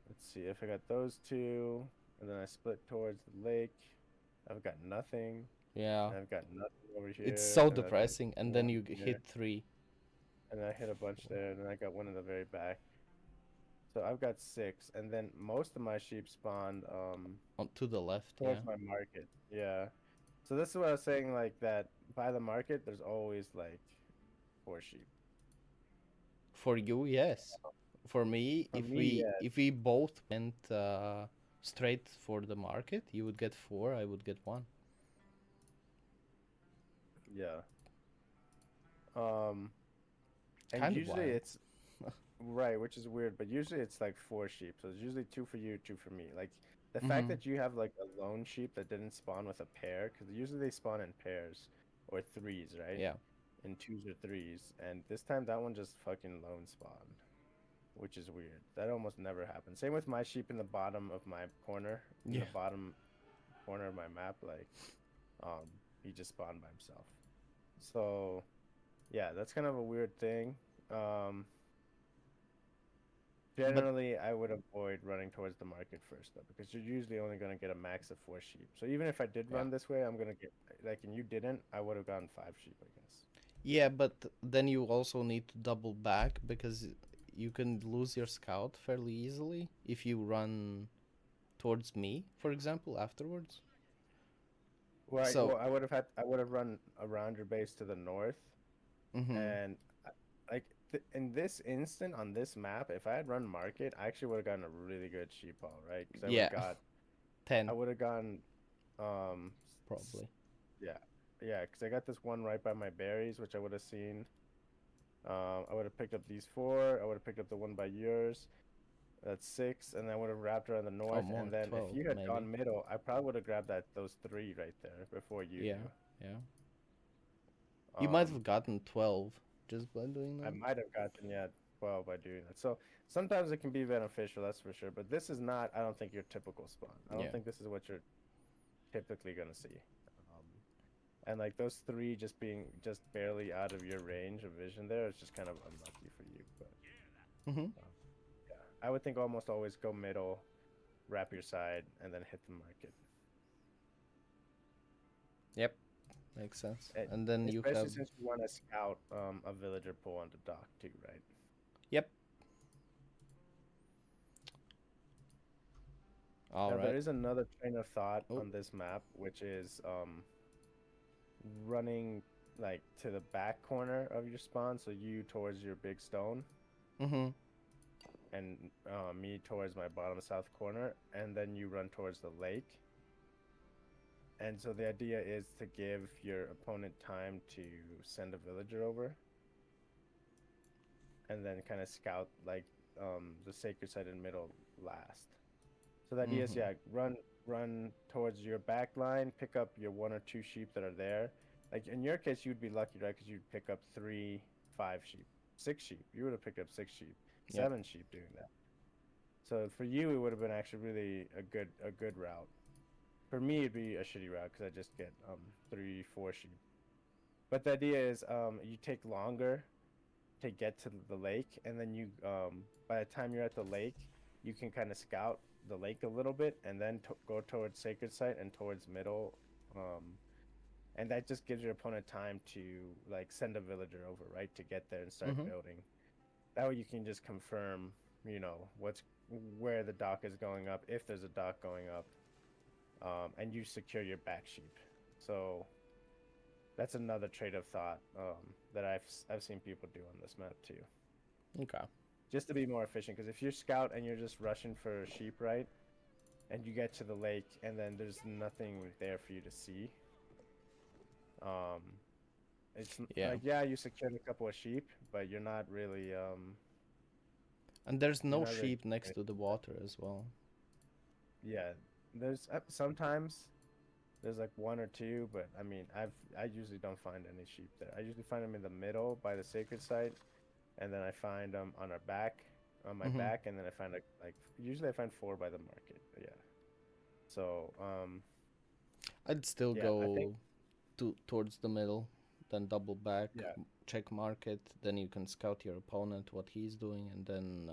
let's see, if I got those two, and then I split towards the lake, I've got nothing, Yeah, and I've got nothing over it's here, so and I've got depressing. And then one you here, hit 3 and I hit a bunch there, and then I got one in the very back. So I've got six, and then most of my sheep spawned on to the left. Yeah, towards my market. Yeah. So this is what I was saying, like that by the market, there's always like four sheep. for you, yes. For me, For me, yeah. if we both went straight for the market, you would get 4. I would get 1. Yeah. Um, and Kind of usually wild. it's right, which is weird, but usually it's like four sheep. So it's usually two for you, two for me. Like the fact Mm-hmm. that you have like a lone sheep that didn't spawn with a pair, because usually they spawn in pairs or threes, right? Yeah. In twos or threes. And this time that one just fucking lone spawned, which is weird. That almost never happens. Same with my sheep in the bottom of my corner, in Yeah. the bottom corner of my map. Like, um, he just spawned by himself. So yeah, that's kind of a weird thing. Um, But Generally, I would avoid running towards the market first though, because you're usually only going to get a max of four sheep. So even if I did yeah. run this way, I'm going to get like, and you didn't, I would have gotten five sheep, I guess. Yeah, but then you also need to double back because you can lose your scout fairly easily if you run towards me, for example, afterwards. Right. So, Well, I would have run around your base to the north, mm-hmm. and like in this instant on this map, if I had run market, I actually would have gotten a really good sheep haul, right? Because Yeah, I 10 would have gotten, um, probably. yeah, yeah, because I got this one right by my berries, which I would have seen. I would have picked up these four. I would have picked up the one by yours. That's six, and then I would have wrapped around the Oh, north. more, And then if 12 you had maybe. gone middle, I probably would have grabbed those three right there before you Yeah, do. yeah. You might Um, have gotten 12 just by doing I that. might have gotten 12 by doing that. So sometimes it can be beneficial, that's for sure. But this is not, I don't think, your typical spawn. I don't Yeah. think this is what you're typically gonna see. Um, and like those three just being just barely out of your range of vision there, it's just kind of unlucky for you. But Mm-hmm. um, yeah, I would think almost always go middle, wrap your side, and then hit the market. Yep, makes sense. And And then you especially have. since you want to scout a villager pull on the dock too, right? Yep, Now there alright. is another train of thought Oh, on this map, which is running like to the back corner of your spawn, so you towards your big stone, mm-hmm. and me towards my bottom south corner, and then you run towards the lake. And so the idea is to give your opponent time to send a villager over, and then kind of scout like the sacred site in middle last. So the idea is, Mm-hmm. yeah, run towards your back line, pick up your one or two sheep that are there. Like in your case, you'd be lucky, right? Because you'd pick up three, five sheep, six sheep. You would have picked up six sheep, Yep. seven sheep doing that. So for you, it would have been actually really a good route. For me, it'd be a shitty route because I just get three, four sheep. But the idea is you take longer to get to the lake, and then you by the time you're at the lake, you can kind of scout the lake a little bit, and then go towards sacred site and towards middle, and that just gives your opponent time to like send a villager over, right, to get there and start Mm-hmm. building. That way you can just confirm, what's where the dock is going up, if there's a dock going up, and you secure your back sheep. So that's another trade of thought that I've seen people do on this map too, Okay. just to be more efficient. Because if you're scout and you're just rushing for sheep, right, and you get to the lake and then there's nothing there for you to see, um, it's Yeah. like, yeah, you secured a couple of sheep, but And there's you're no not really sheep next doing to the anything. water as well. Yeah, there's sometimes there's like one or two, but I mean, I usually don't find any sheep there. I usually find them in the middle by the sacred site, and then I find them on my Mm-hmm. back, and then I find like usually I find four by the market. But yeah. So I'd still yeah, I think go towards the middle, then double back, yeah, check market, then you can scout your opponent, what he's doing, and then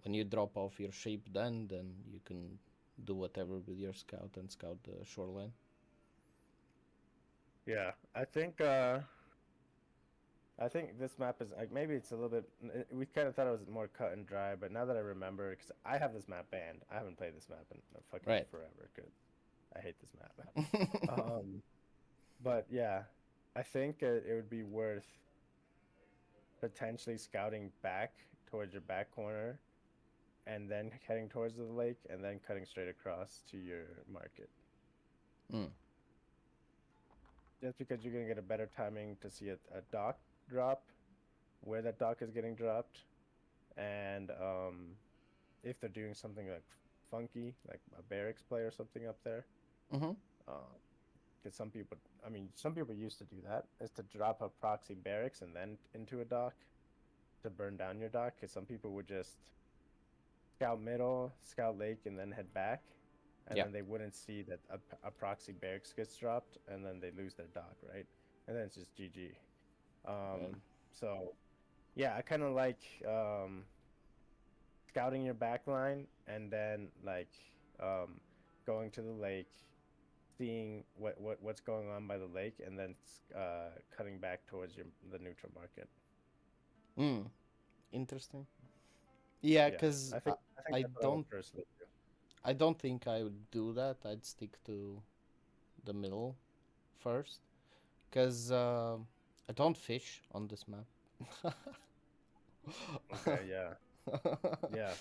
when you drop off your sheep, then you can do whatever with your scout and scout the shoreline. yeah. I think this map is like, maybe it's a little bit. We kind of thought it was more cut and dry, but now that I remember, because I have this map banned, I haven't played this map in fucking Right. forever because I hate this map. Um, but yeah, I think it would be worth potentially scouting back towards your back corner and then heading towards the lake and then cutting straight across to your market. Mm. Just because you're gonna get a better timing to see a dock drop, where that dock is getting dropped, and if they're doing something like funky, like a barracks play or something up there. Mm-hmm. Because some people, I mean, some people used to do that, is to drop a proxy barracks and then into a dock to burn down your dock. Because some people would just scout middle, scout lake, and then head back, and Yeah. then they wouldn't see that a proxy barracks gets dropped, and then they lose their dock, right? And then it's just GG. Right. So yeah, I kind of like scouting your back line and then like um, going to the lake, seeing what's going on by the lake, and then cutting back towards the neutral market. Mm. Interesting. Yeah, Yeah, cause I think I that's what I don't would personally do. I don't think I would do that. I'd stick to the middle first, cause I don't fish on this map. Okay, yeah, yeah.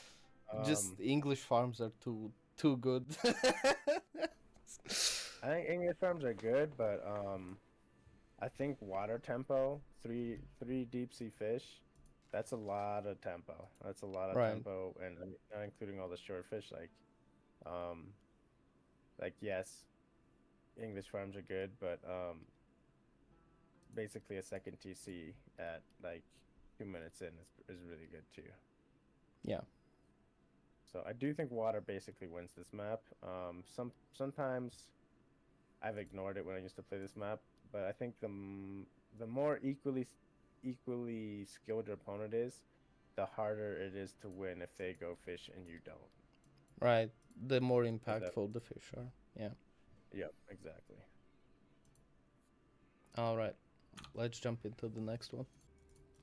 Just Um, English farms are too good. I think English farms are good, but I think water tempo, three deep sea fish, that's a lot of tempo. That's a lot of Right. tempo, and I mean, not including all the short fish. Um, like yes, English farms are good, but basically a second TC at like 2 minutes in is really good too. Yeah. So I do think water basically wins this map. Sometimes I've ignored it when I used to play this map, but I think the more equally skilled your opponent is, the harder it is to win if they go fish and you don't. Right. The more If that, impactful the fish are. Yeah. yep, exactly. All right. Let's jump into the next one.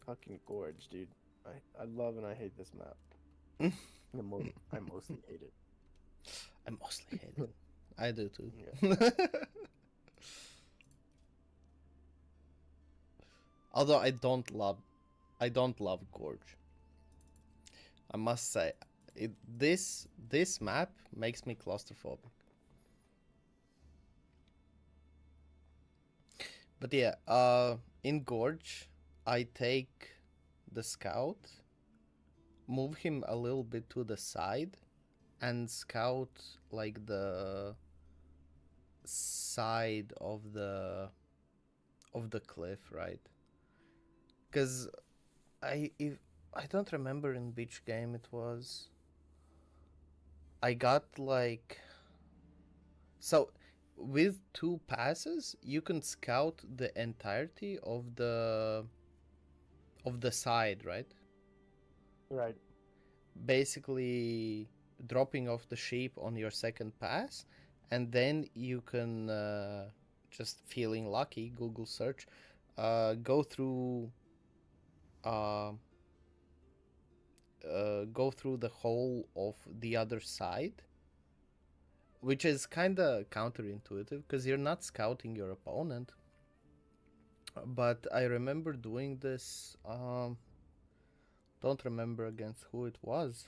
Fucking gorge, dude. I love and I hate this map. I mostly hate it. I mostly hate it. I do too. Yeah. Although I don't love Gorge. I must say, this map makes me claustrophobic. But yeah, in Gorge, I take the scout, move him a little bit to the side, and scout like the side of the cliff, right? Because I don't remember in which game it was. I got like so with two passes you can scout the entirety of the side, right? Right. Basically dropping off the sheep on your second pass, and then you can just feeling lucky Google search go through uh, go through the whole of the other side, which is kind of counterintuitive because you're not scouting your opponent. But I remember doing this. Don't remember against who it was,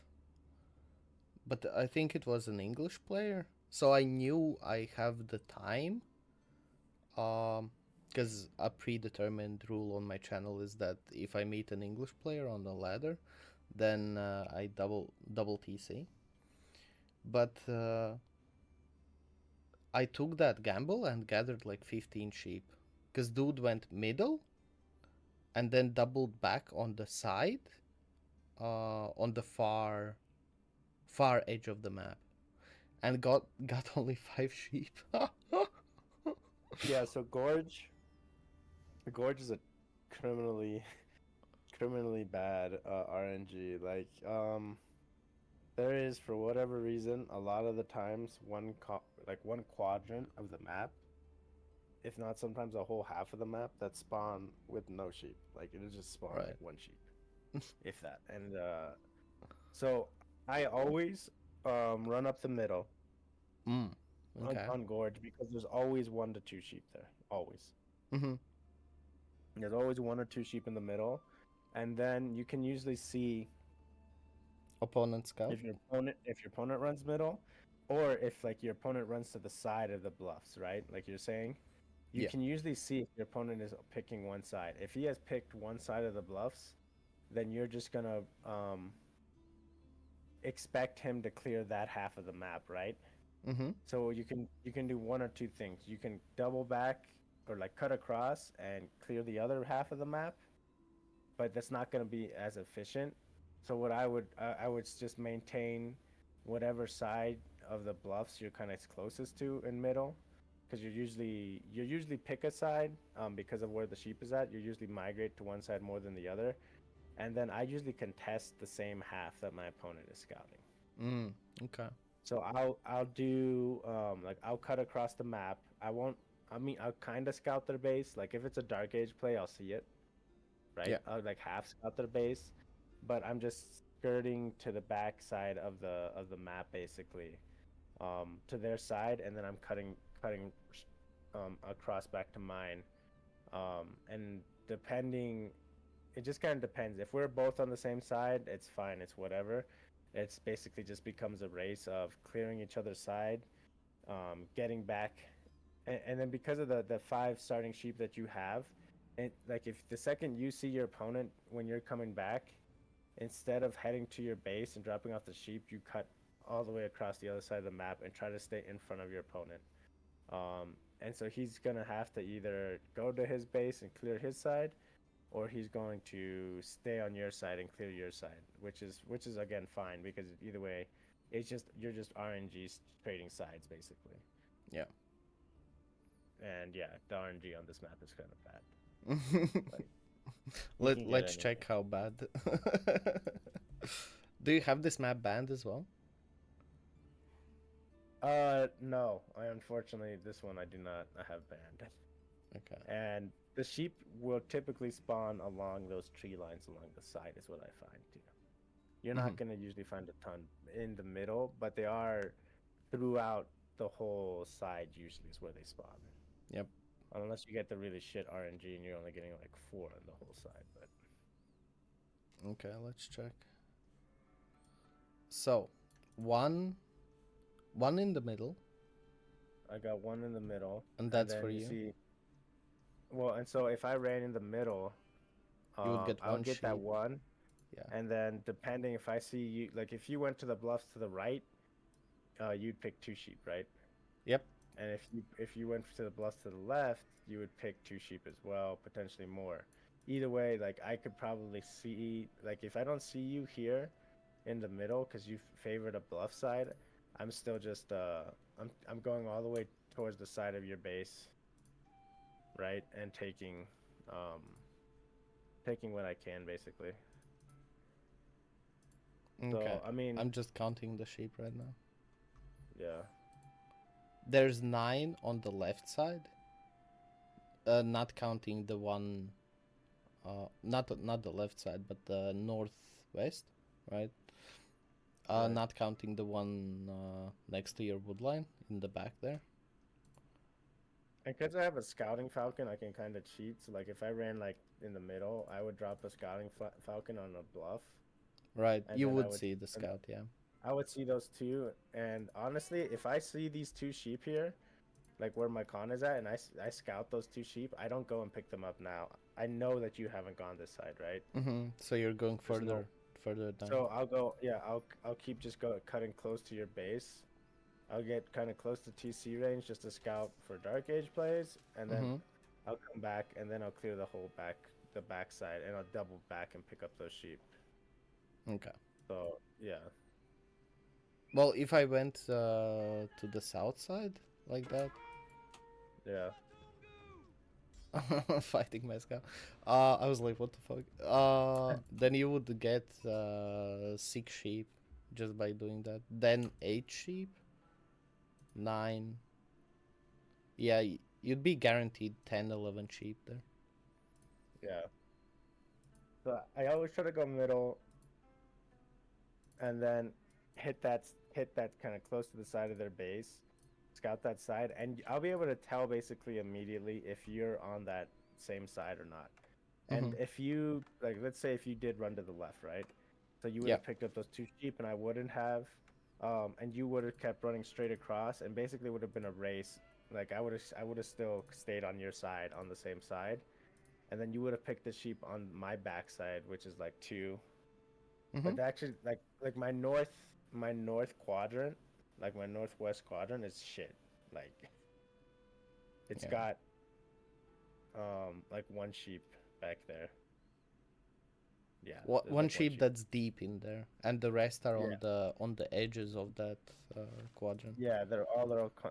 but I think it was an English player. So I knew I have the time. Because a predetermined rule on my channel is that if I meet an English player on the ladder, then I double TC. But I took that gamble and gathered like 15 sheep. Because dude went middle and then doubled back on the side, on the far edge of the map, and got only 5 sheep. Yeah, so Gorge is a criminally criminally bad RNG. There is, for whatever reason, a lot of the times one quadrant of the map, if not sometimes a whole half of the map, that spawn with no sheep. Like it'll just spawn Right. like one sheep, if that. And so I always run up the middle Mm. Okay. on Gorge because there's always 1 to 2 sheep there. Always. Mm-hmm. There's always 1 or 2 sheep in the middle, and then you can usually see Opponent scout. if your opponent runs middle, or if like your opponent runs to the side of the bluffs, right? Like you're saying, you Yeah. can usually see if your opponent is picking one side. If he has picked one side of the bluffs, then you're just gonna expect him to clear that half of the map, right? Mm-hmm. So you can do one or two things. You can double back or like cut across and clear the other half of the map, but that's not going to be as efficient. So what I would just maintain whatever side of the bluffs you're kind of closest to in middle, because you usually pick a side because of where the sheep is at. You usually migrate to one side more than the other, and then I usually contest the same half that my opponent is scouting. Mm. Okay. So I'll do like I'll cut across the map. I won't. I mean, I'll kind of scout their base. Like if it's a dark age play, I'll see it, right? Yeah. I'll like half scout their base, but I'm just skirting to the back side of the map basically, to their side, and then I'm cutting across back to mine. And depending, it just kind of depends. If we're both on the same side, it's fine. It's whatever. It's basically just becomes a race of clearing each other's side, getting back, and then because of the five starting sheep that you have, and like if the second you see your opponent when you're coming back, instead of heading to your base and dropping off the sheep, you cut all the way across the other side of the map and try to stay in front of your opponent. And so he's gonna have to either go to his base and clear his side, or he's going to stay on your side and clear your side, which is again fine because either way, it's just you're just RNG trading sides basically. Yeah. And yeah, the RNG on this map is kind of bad. Like you can get Let's anything. check how bad. Do you have this map banned as well? No, I unfortunately this one I do not have banned. Okay. And the sheep will typically spawn along those tree lines along the side is what I find too. You're Mm-hmm. not gonna usually find a ton in the middle, but they are throughout the whole side usually is where they spawn. Yep. Unless you get the really shit RNG and you're only getting like four on the whole side, but Okay, let's check. So, one one in the middle, I got one in the middle, and and that's for then you you. see, well, and so if I ran in the middle, You would get I'll one get that sheep. one, Yeah. and then depending if I see you, like if you went to the bluffs to the right, you'd pick two sheep, right? Yep. And if you went to the bluffs to the left, you would pick two sheep as well, potentially more. Either way, like I could probably see, like if I don't see you here in the middle because you favored a bluff side, I'm still just I'm going all the way towards the side of your base, right, and taking what I can basically. Okay. So I mean, I'm just counting the sheep right now. yeah, There's 9 on the left side. Not counting the one. Not the left side, but the northwest, right? right. Not counting the one next to your wood line in the back there. And because I have a scouting falcon, I can kind of cheat. So like if I ran like in the middle, I would drop a scouting falcon on a bluff, Right. and You then would see the and scout, yeah. I would see those two. And honestly, if I see these two sheep here, like where my con is at, and I scout those two sheep, I don't go and pick them up now. I know that you haven't gone this side, right? Mm-hmm. So you're going There's no. further down. So I'll go. Yeah, I'll keep just cutting close to your base. I'll get kind of close to TC range just to scout for dark age plays, and then Mm-hmm. I'll come back and then I'll clear the back side, and I'll double back and pick up those sheep. Okay. So yeah, Well, if I went to the south side like that, yeah, fighting my scout, I was like, what the fuck? Then you would get 6 sheep just by doing that. Then 8 sheep, 9. Yeah, you'd be guaranteed 10, 11 sheep there. yeah. So I always try to go middle, and then hit that kind of close to the side of their base, scout that side, and I'll be able to tell basically immediately if you're on that same side or not. Mm-hmm. And if you like, let's say if you did run to the left, right? So you would Yeah. have picked up those two sheep, and I wouldn't have, and you would have kept running straight across, and basically would have been a race Like I would have still stayed on your side on the same side, and then you would have picked the sheep on my backside, which is like 2. Mm-hmm. But actually, like my north quadrant, like my northwest quadrant is shit. Like it's Yeah. got like one sheep back there. Yeah, there's One like one sheep sheep. that's deep in there, and the rest are Yeah, on the edges of that quadrant. yeah,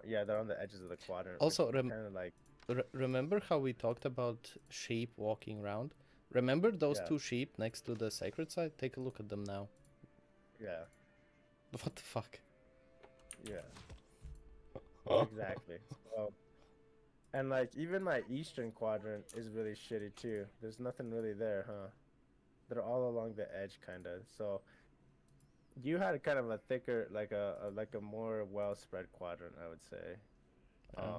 yeah, they're on the edges of the quadrant, which Also, kind of like remember how we talked about sheep walking around? Remember those yeah, two sheep next to the sacred site? Take a look at them now. yeah, What the fuck? yeah, exactly. So and like even my eastern quadrant is really shitty too. There's nothing really there, huh? They're all along the edge, kind of. So you had kind of a thicker, like a more well spread quadrant, I would say. Yeah.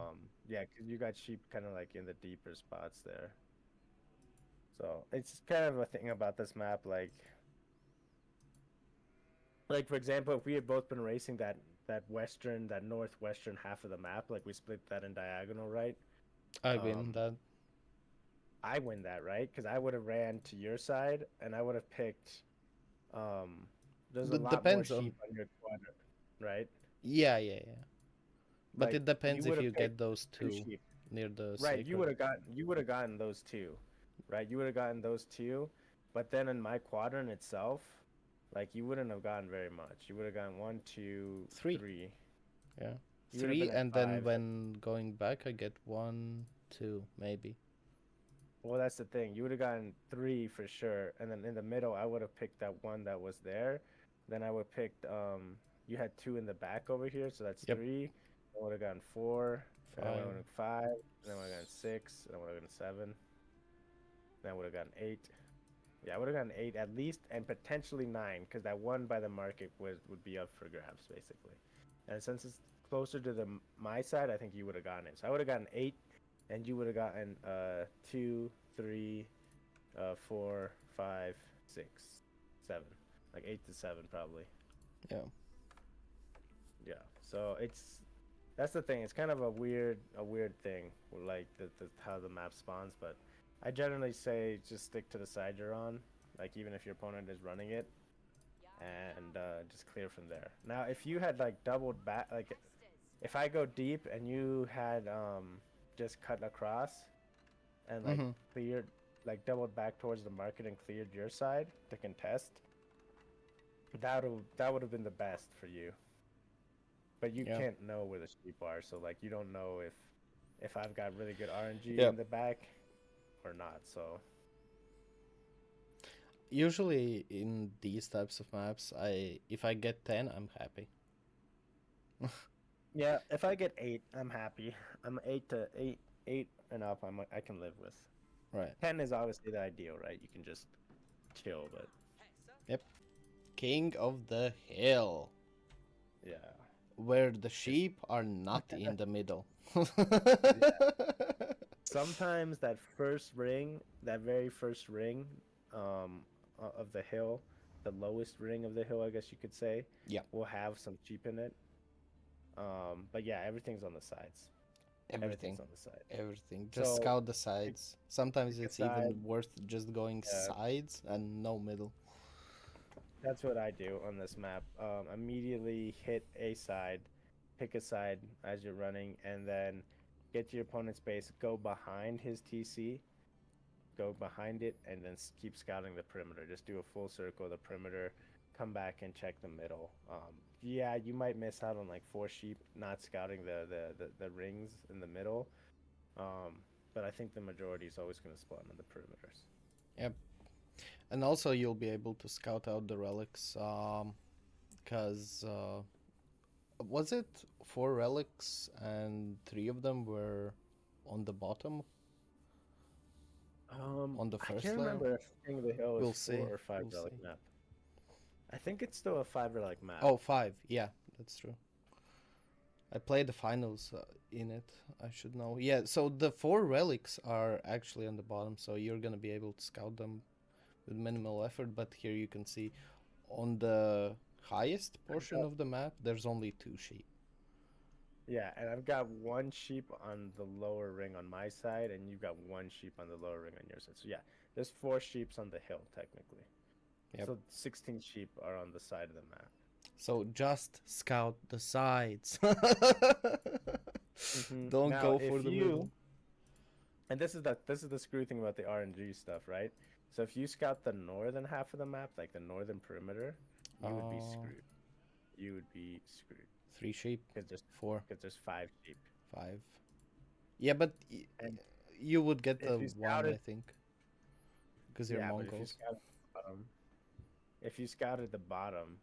Yeah, because you got sheep kind of like in the deeper spots there. So it's kind of a thing about this map, like for example, if we had both been racing that northwestern half of the map, like we split that in diagonal, right? I win Um, that. I win that, right? Because I would have ran to your side, and I would have picked. Um, there's a lot more Depends on. sheep on your quadrant, right? Yeah, yeah, yeah. But Like it you depends would if have you picked get those two two sheep, near the right? sacred. You would have gotten those two, right? You would have gotten those two, but then in my quadrant itself, like you wouldn't have gotten very much. You would have gotten one, two, Three. three. Yeah. You would have Three, been at and then five. when going back, I get one, two, maybe. Well, that's the thing. You would have gotten three for sure, and then in the middle, I would have picked that one that was there. Then I would have picked. You had two in the back over here, so that's Yep. three. I would have gotten four, and I would have Five. gotten five, and I would have gotten six, and I would have gotten seven, and I would have gotten eight. Yeah, I would have gotten eight at least, and potentially nine, because that one by the market would be up for grabs basically. And since it's closer to the my side, I think you would have gotten it. So I would have gotten eight, and you would have gotten two, three, 4, 5, 6, 7, like 8 to 7 probably. Yeah. Yeah. So that's the thing. It's kind of a weird thing, like the how the map spawns. But I generally say just stick to the side you're on, like even if your opponent is running it, and just clear from there. Now, if you had like doubled back, like if I go deep and you had just cut across and like Mm-hmm. cleared, like doubled back towards the market and cleared your side to contest, that would have been the best for you. But you Yeah. can't know where the sheep are, so like you don't know if I've got really good RNG Yep. in the back or not. So Usually in these types of maps, I if I get 10, I'm happy. yeah, if I get 8, I'm happy. I'm 8 and up. I can live with. Right. 10 is obviously the ideal, right? You can just chill, but Yep. King of the Hill, yeah, where the it's sheep are not in the middle. yeah. Sometimes that first ring, that very first ring, of the hill, the lowest ring of the hill, I guess you could say, Yeah. will have some sheep in it. But yeah, everything's on the sides. Everything's Everything. on the side. Everything. Just So scout the pick, sides. Sometimes pick a it's side. even worth just going Yeah, sides and no middle. that's what I do on this map. Immediately hit a side, pick a side as you're running, and then get to your opponent's base. Go behind his TC, go behind it, and then keep scouting the perimeter. Just do a full circle of the perimeter. Come back and check the middle. Yeah, you might miss out on like 4 sheep not scouting the rings in the middle. Um, but I think the majority is always going to spawn on the perimeters. Yep. And also you'll be able to scout out the relics. Cause was it 4 relics and 3 of them were on the bottom on the I first can't layer? remember if King of the Hill is We'll four see. or five We'll relic see. map. I think it's still a 5 relic map. Oh, 5. Yeah, that's true. I played the finals in it. I should know. Yeah, so the 4 relics are actually on the bottom, so you're gonna be able to scout them with minimal effort. But here you can see on the highest I portion got, of the map, there's only 2 sheep. Yeah, and I've got one sheep on the lower ring on my side, and you've got one sheep on the lower ring on your side. So yeah, there's 4 sheeps on the hill technically. Yep. So 16 sheep are on the side of the map. So just scout the sides. Don't Now, go for if the you middle. and this is the screw thing about the RNG stuff, right? So if you scout the northern half of the map, like the northern perimeter, you would be Oh, screwed. You would be screwed 3 sheep, because there's 4, because there's 5 sheep. 5. Yeah, but And you would get the if you one, I scouted, think, because you're yeah, but Mongols. if you scouted the bottom,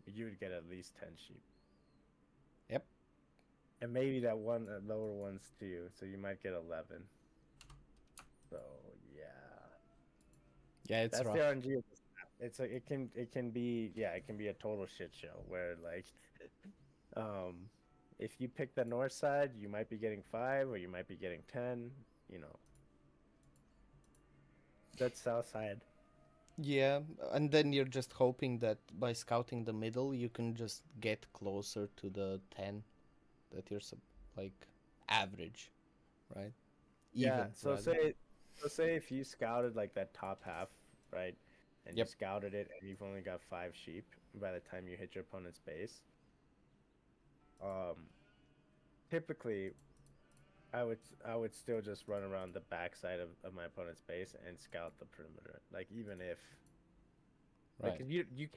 you would get at least 10 sheep, Yep. and maybe that one lower ones too. So you might get 11. So yeah, Yeah, it's that's the rough. RNG of this map. It can be yeah, it can be a total shit show where like um if you pick the north side, you might be getting 5 or you might be getting 10, you know. That's south side. Yeah, and then you're just hoping that by scouting the middle, you can just get closer to the 10 that you're like average, right? Yeah, Even rather. so say if you scouted like that top half, right? And you Yep. scouted it and you've only got 5 sheep by the time you hit your opponent's base. Um Typically I would still just run around the backside of my opponent's base and scout the perimeter. Like even if like Right. you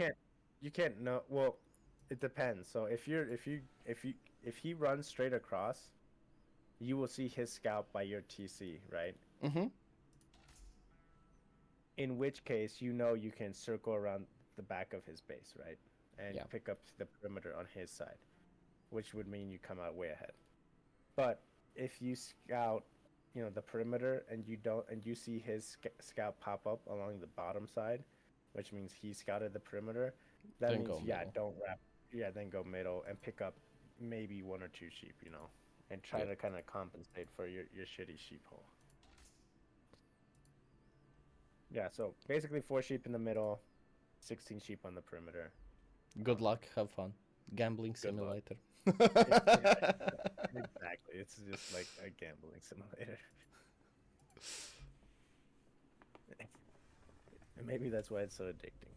can't know well, it depends. So if he runs straight across, you will see his scout by your TC, right? Mm-hmm. In which case you know you can circle around the back of his base, right? And Yeah. pick up the perimeter on his side, which would mean you come out way ahead. But if you scout, the perimeter and you don't and you see his scout pop up along the bottom side, which means he scouted the perimeter, that Then means go yeah, middle. don't wrap. Yeah, then go middle and pick up maybe 1 or 2 sheep, and try Yep. to kind of compensate for your shitty sheep hole. Yeah, so basically 4 sheep in the middle, 16 sheep on the perimeter. Good Um, luck. Have fun. Gambling Good luck. simulator. Yeah, exactly. It's just like a gambling simulator. And maybe that's why it's so addicting.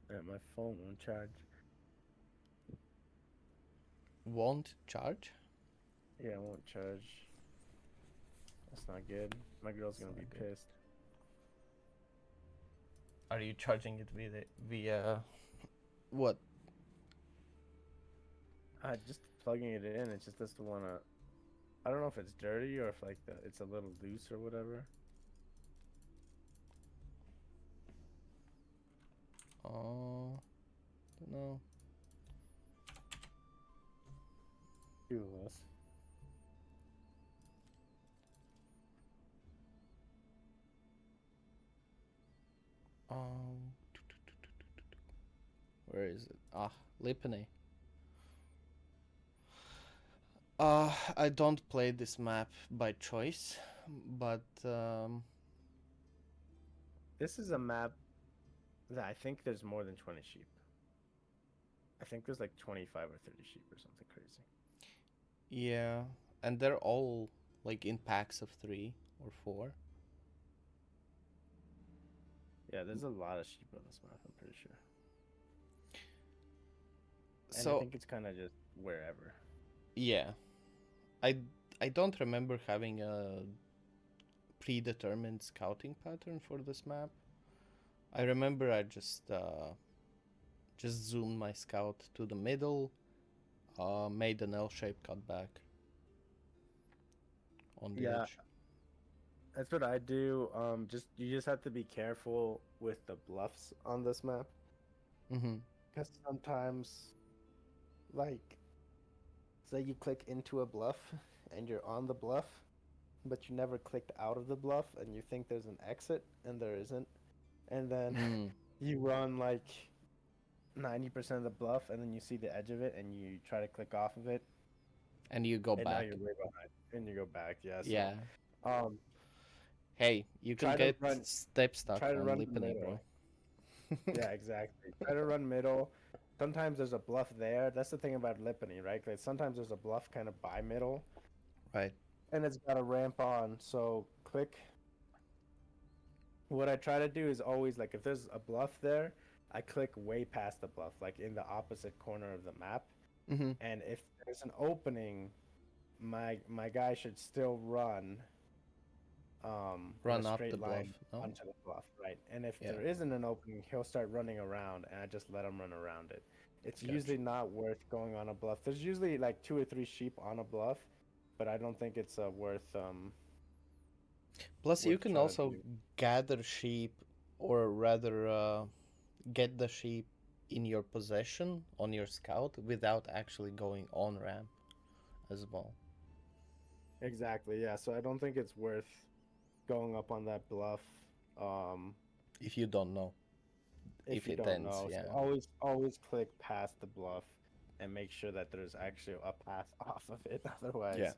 My phone won't charge. Won't charge? Yeah, it won't charge. That's not good. My girl's It's gonna not be good. pissed. Are you charging it via what? Just plugging it in, it just doesn't wanna. I don't know if it's dirty or if like it's a little loose or whatever. Oh, don't know. Two of us. Um, where is it? Ah, Lipany. I don't play this map by choice, but This is a map that I think there's more than 20 sheep. I think there's like 25 or 30 sheep or something crazy. yeah, and they're all like in packs of 3 or 4. Yeah, there's a lot of sheep on this map, I'm pretty sure. And I So think it's kind of just wherever. yeah, I I don't remember having a predetermined scouting pattern for this map. I remember I just zoomed my scout to the middle, made an L-shaped cutback on the Yeah, edge. that's what I do. You just have to be careful with the bluffs on this map Mm-hmm. because sometimes, like, say you click into a bluff and you're on the bluff, but you never clicked out of the bluff and you think there's an exit and there isn't, and then Mm. you run like 90% of the bluff and then you see the edge of it and you try to click off of it And you go and now back. you're way behind, and you go back. Yeah. So, Yeah. um, Hey, you can try to get run, step stuck try to on run the Lipany, bro. middle. Yeah, exactly. Try to run middle. Sometimes there's a bluff there. That's the thing about Lipany, right? Like sometimes there's a bluff kind of by middle, Right. and it's got a ramp on. So click. What I try to do is always like if there's a bluff there, I click way past the bluff, like in the opposite corner of the map. Mm-hmm. And if there's an opening, my guy should still run in a Run up the straight bluff. line No? onto the bluff, right? And if Yeah. there isn't an opening, he'll start running around, and I just let him run around it. It's Gotcha. usually not worth going on a bluff. There's usually like 2 or 3 sheep on a bluff, but I don't think it's Plus, you worth can trying to also do. gather sheep, or rather, get the sheep in your possession on your scout without actually going on ramp as well. Exactly, yeah. So I don't think it's worth going up on that bluff um, If you don't know. if If you it don't ends, know. So yeah. always click past the bluff and make sure that there's actually a path off of it. Yeah. Otherwise,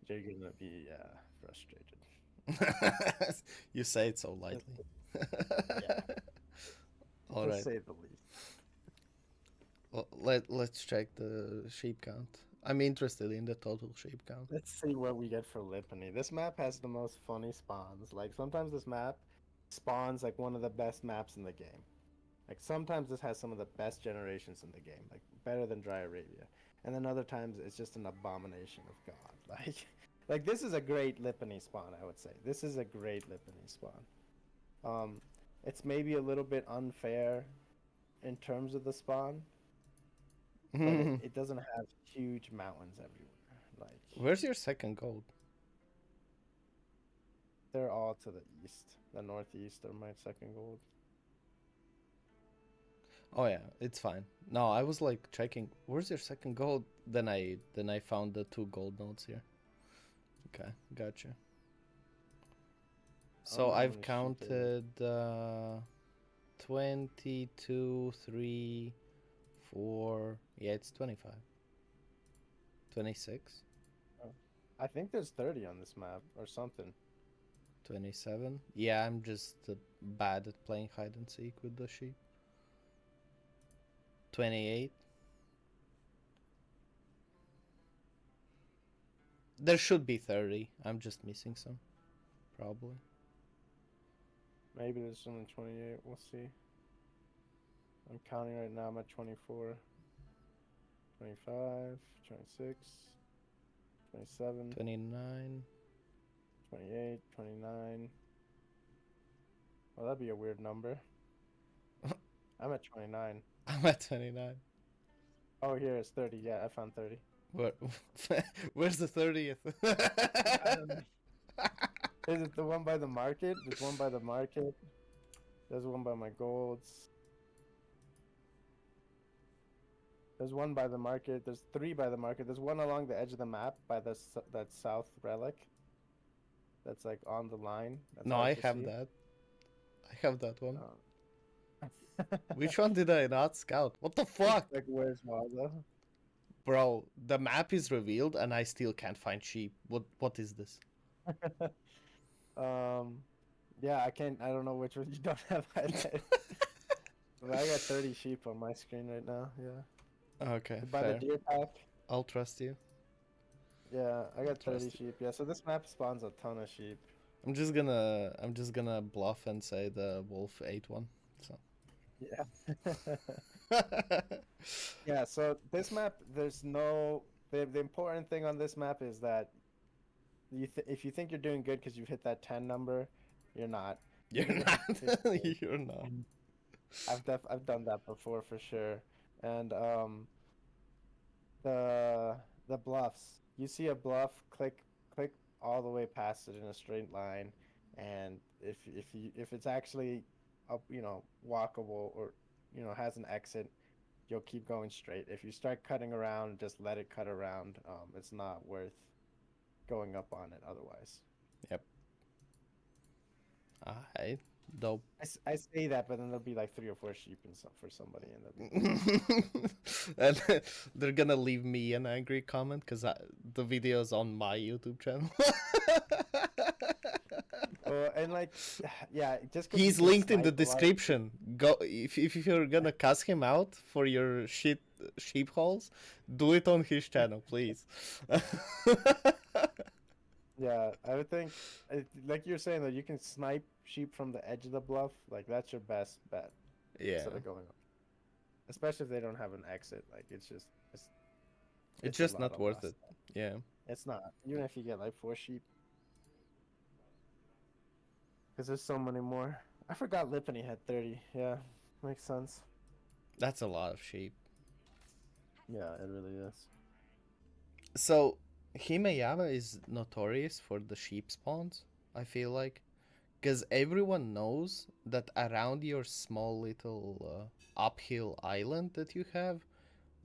you're gonna be frustrated. You say it so Just- lightly. Yeah, All to right. say the least. Well, let's check the sheep count. I'm interested in the total sheep count. Let's see what we get for Lipany. This map has the most funny spawns. Like sometimes this map spawns like one of the best maps in the game. Like sometimes this has some of the best generations in the game, like better than Dry Arabia. And then other times it's just an abomination of God. Like this is a great Lipany spawn, I would say. This is a great Lipany spawn. Um, it's maybe a little bit unfair in terms of the spawn, but it doesn't have huge mountains everywhere. Like Where's your second gold? they're all to the east, the northeast are my second gold. Oh yeah, it's fine. No, I was like checking. Where's your second gold? Then I found the 2 gold nodes here. Okay, gotcha. I don't So know how I've many sheep there is. counted 22, 3, 4. Yeah, it's 25. 26, Oh. I think there's 30 on this map or something. 27. Yeah, I'm just bad at playing hide and seek with the sheep. 28. There should be 30. I'm just missing some, probably. Maybe there's only 28. We'll see. I'm counting right now. I'm at 24, 25, 26, 27, 29. 28, 29. Well, that'd be a weird number. I'm at 29. I'm at 29. Oh, here it's 30. Yeah, I found 30. Where, where's the 30th? I don't know. Is it the one by the market? There's one by the market. There's one by my golds. There's one by the market. There's 3 by the market. There's one along the edge of the map by that south relic. That's like on the line. That's No, hard I to have see. that. I have that one. Oh. Which one did I not scout? What the fuck? Like where's Waza? Bro, the map is revealed and I still can't find sheep. What is this? um, yeah, I can't. I don't know which one you don't have highlighted. But I got 30 sheep on my screen right now. Yeah. Okay, By the fair. deer pack. I'll trust you. Yeah, I I'll got 30 trust you. sheep. Yeah, so this map spawns a ton of sheep. I'm just gonna bluff and say the wolf ate one. So Yeah. Yeah, so this map, there's no. The important thing on this map is that if you think you're doing good because you've hit that 10 number, you're not. you're You're not. 15. You're not. I've done that before for sure. And the the bluffs. You see a bluff, click all the way past it in a straight line, and if it's actually up, walkable or has an exit, you'll keep going straight. If you start cutting around, just let it cut around. It's not worth going up on it otherwise. Yep. Alright. Dope. I say that, but then there'll be like 3 or 4 sheep and some for somebody, and that'll be cool. And they're gonna leave me an angry comment because the video's on my YouTube channel. And like, yeah, just because you He's can linked in the snipe a lot of sheep. description. Go if you're gonna cuss him out for your shit sheep holes, do it on his channel, please. Yeah, I would think, like you're saying that you can snipe sheep from the edge of the bluff. Like that's your best bet Yeah, instead of going up, especially if they don't have an exit. Like it's it's a just lot not of worth loss. it. Yeah. It's not even if you get like 4 sheep, because there's so many more. I forgot Lipany had 30. Yeah, makes sense. That's a lot of sheep. Yeah, it really is. So, Himeyama is notorious for the sheep spawns, I feel like. Because everyone knows that around your small little uphill island that you have,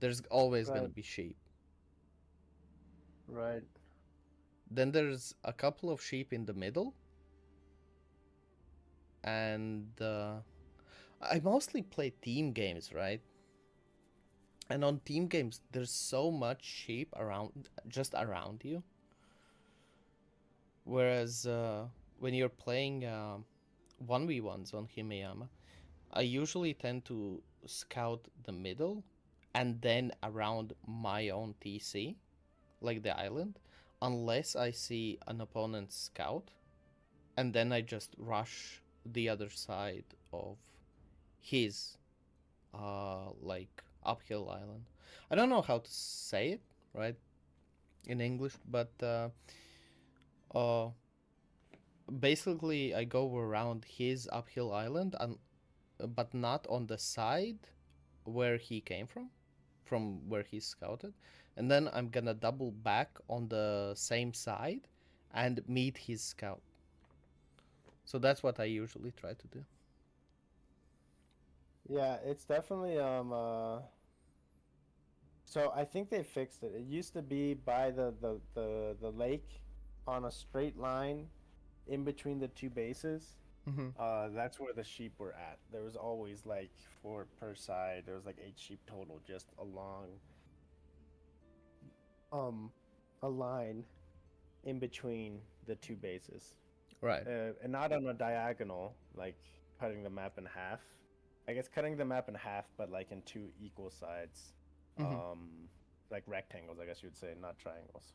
there's always gonna Right, be sheep. right. Then there's a couple of sheep in the middle, and I mostly play team games, right? And on team games, there's so much sheep around, just around you. Whereas when you're playing 1v1s on Himeyama, I usually tend to scout the middle and then around my own TC, like the island, unless I see an opponent's scout, and then I just rush the other side of his like uphill island. I don't know how to say it, right, in English, but uh basically I go around his uphill island and but not on the side where he came from where he scouted. And then I'm gonna double back on the same side and meet his scout. So that's what I usually try to do. Yeah, it's definitely So I think they fixed it. It used to be by the lake on a straight line in between the two bases. Mm-hmm. That's where the sheep were at. There was always like 4 per side. There was like 8 sheep total just along um a line in between the two bases. Right. And not on a diagonal, like cutting the map in half. I guess cutting the map in half, but like in two equal sides. Mm-hmm. Like rectangles, I guess you would say, not triangles.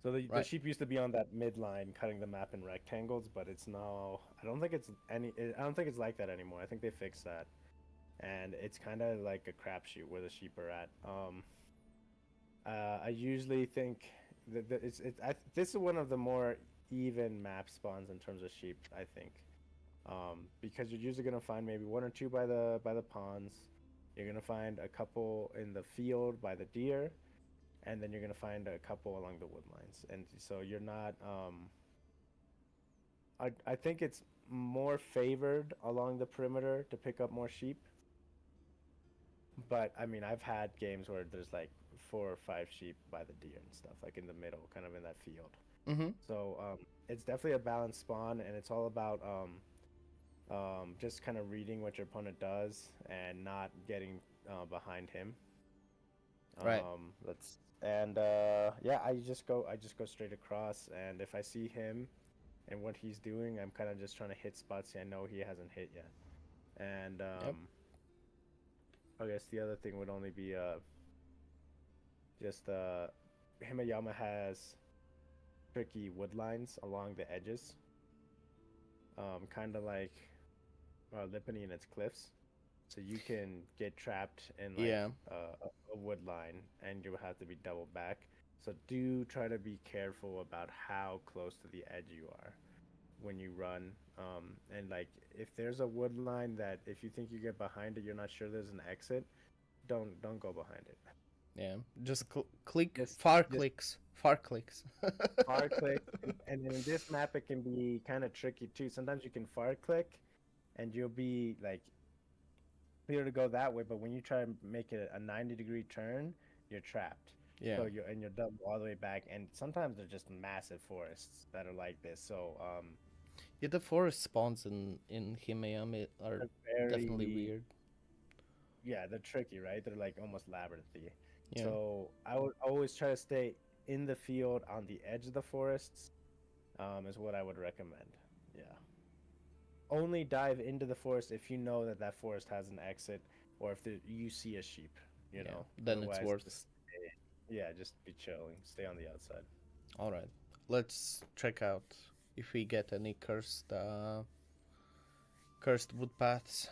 So the Right. sheep used to be on that midline, cutting the map in rectangles, but it's now. I don't think it's any. I don't think it's like that anymore. I think they fixed that, and it's kind of like a crapshoot where the sheep are at. I usually think that this is one of the more even map spawns in terms of sheep. I think, because you're usually gonna find maybe 1 or 2 by the ponds. You're gonna find a couple in the field by the deer, and then you're gonna find a couple along the wood lines. And so you're not. I think it's more favored along the perimeter to pick up more sheep. But I mean, I've had games where there's like 4 or 5 sheep by the deer and stuff, like in the middle, kind of in that field. Mm-hmm. So it's definitely a balanced spawn, and it's all about just kind of reading what your opponent does and not getting behind him. Right. Let's and yeah, I just go straight across, and if I see him and what he's doing, I'm kind of just trying to hit spots I know he hasn't hit yet. And Yep. I guess the other thing would only be just Himayama has tricky wood lines along the edges, kind of like Lipany and its cliffs. So you can get trapped in like Yeah. a wood line, and you have to be double back. So do try to be careful about how close to the edge you are when you run. And like if there's a wood line that if you think you get behind it, you're not sure there's an exit, don't go behind it. Yeah. Just click Just far just clicks. Far clicks. far click, and then in this map it can be kind of tricky too. Sometimes you can far click, and you'll be like clear to go that way, but when you try and make it a 90-degree turn, you're trapped. Yeah. So you're double all the way back, and sometimes they're just massive forests that are like this. So Yeah, the forest spawns in Himayami are They're definitely very, weird. yeah, they're tricky, right? They're like almost labyrinthy. Yeah. So I would always try to stay in the field on the edge of the forests, is what I would recommend. Yeah. Only dive into the forest if you know that that forest has an exit or if you see a sheep, you Yeah. know. Then it's Otherwise, worth. just yeah, just be chilling. Stay on the outside. All right. Let's check out if we get any cursed wood paths.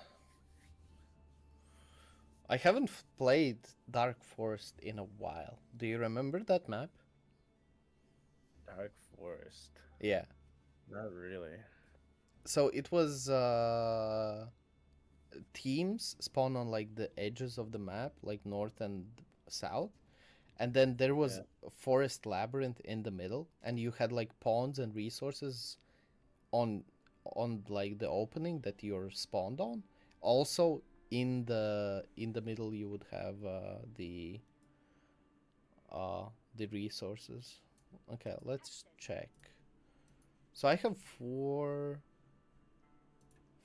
I haven't played Dark Forest in a while. Do you remember that map? Dark forest. Yeah. Not really. So it was teams spawn on like the edges of the map, like north and south, and then there was Yeah. a forest labyrinth in the middle, and you had like pawns and resources on like the opening that you're spawned on. Also in the middle you would have uh the resources. Okay, let's check. So I have four,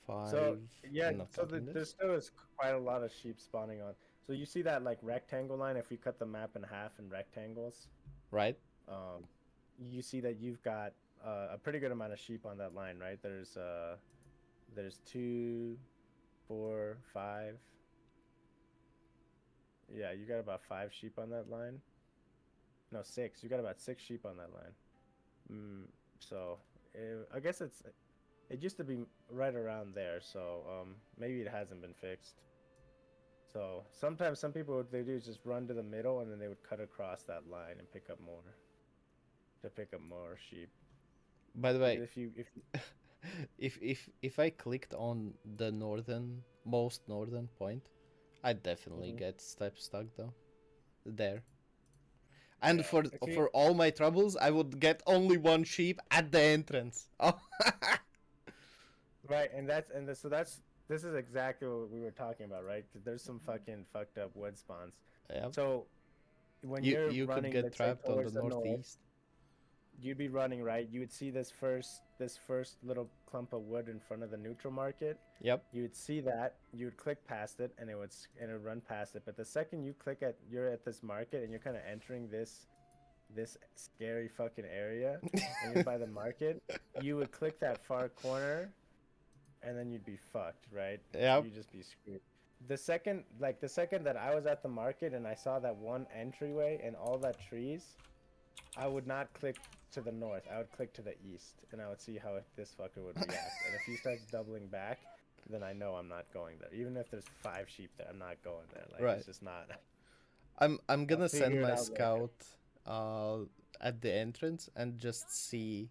So five. yeah, I'm not so counting there this. still is quite a lot of sheep spawning on. So you see that like rectangle line? If we cut the map in half in rectangles, Right? um, you see that you've got a pretty good amount of sheep on that line, right? There's two, four, five. Yeah, you got about five sheep on that line. No, six. You got about six sheep on that line. So I guess it used to be right around there. So maybe it hasn't been fixed. So sometimes some people what they do is just run to the middle and then they would cut across that line and pick up more sheep. By the way, Because if you, if I clicked on the northern most northern point, I'd definitely mhm. get step stuck though. There. And Yeah, okay, for all my troubles, I would get only one sheep at the entrance. Oh, right, so that's this is exactly what we were talking about, right? 'Cause there's some fucking fucked up wood spawns. yeah. So when you're You could running, get let's say trapped on the towards the north, northeast. you'd be running right. You would see this first little clump of wood in front of the neutral market. Yep. You would see that. You would click past it, and it would run past it. But the second you're at this market, and you're kind of entering this scary fucking area, and you're by the market, you would click that far corner, and then you'd be fucked, right? Yep. You'd just be screwed. The second that I was at the market and I saw that one entryway and all that trees, I would not click to the north. I would click to the east, and I would see how this fucker would react. And if he starts doubling back, then I know I'm not going there. Even if there's five sheep there, I'm not going there. Like Right. it's just not. I'm I'll gonna send figure it my out later. scout uh at the entrance and just see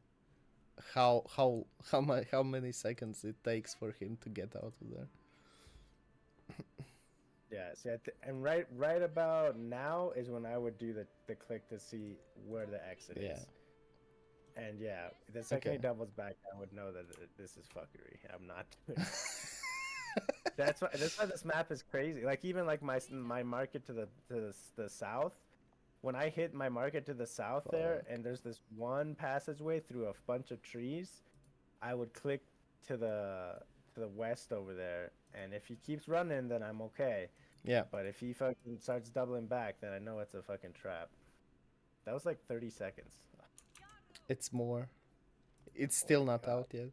how many seconds it takes for him to get out of there. Yeah. See, and right about now is when I would do the click to see where the exit Yeah. is. And yeah, the second Okay. he doubles back, I would know that this is fuckery. I'm not doing it. That's why this map is crazy. Like even like my market to the south, when I hit my market to the south there, Fuck. and there's this one passageway through a bunch of trees, I would click to the west over there, and if he keeps running, then I'm okay. Yeah. But if he fucking starts doubling back, then I know it's a fucking trap. That was like 30 seconds. It's more. It's Oh still my not god. out yet.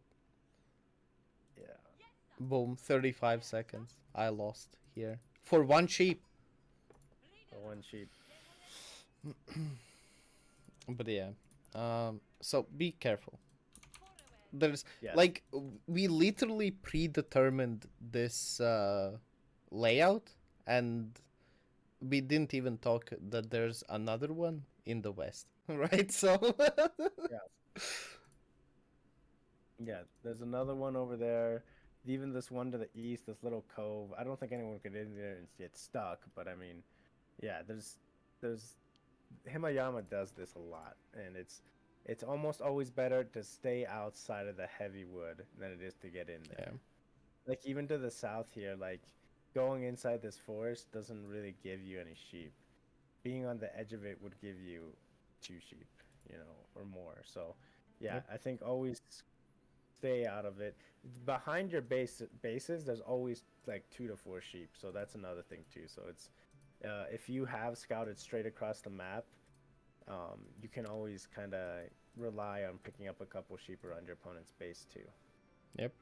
Yeah. Boom. 35 seconds. I lost here for one sheep. The one sheep. But yeah. So be careful. There's Yes. like we literally predetermined this layout, and we didn't even talk that there's another one in the west, right? So Yeah. Yeah. There's another one over there. Even this one to the east, this little cove. I don't think anyone could get in there and get stuck, but I mean, yeah, there's Himayama does this a lot, and it's almost always better to stay outside of the heavy wood than it is to get in yeah. there. Like even to the south here, like going inside this forest doesn't really give you any sheep. Being on the edge of it would give you two sheep, or more. So yeah, Yep. I think always stay out of it. Behind your bases, there's always like 2 to 4 sheep, so that's another thing too. So it's if you have scouted straight across the map, you can always kind of rely on picking up a couple sheep around your opponent's base too. Yep.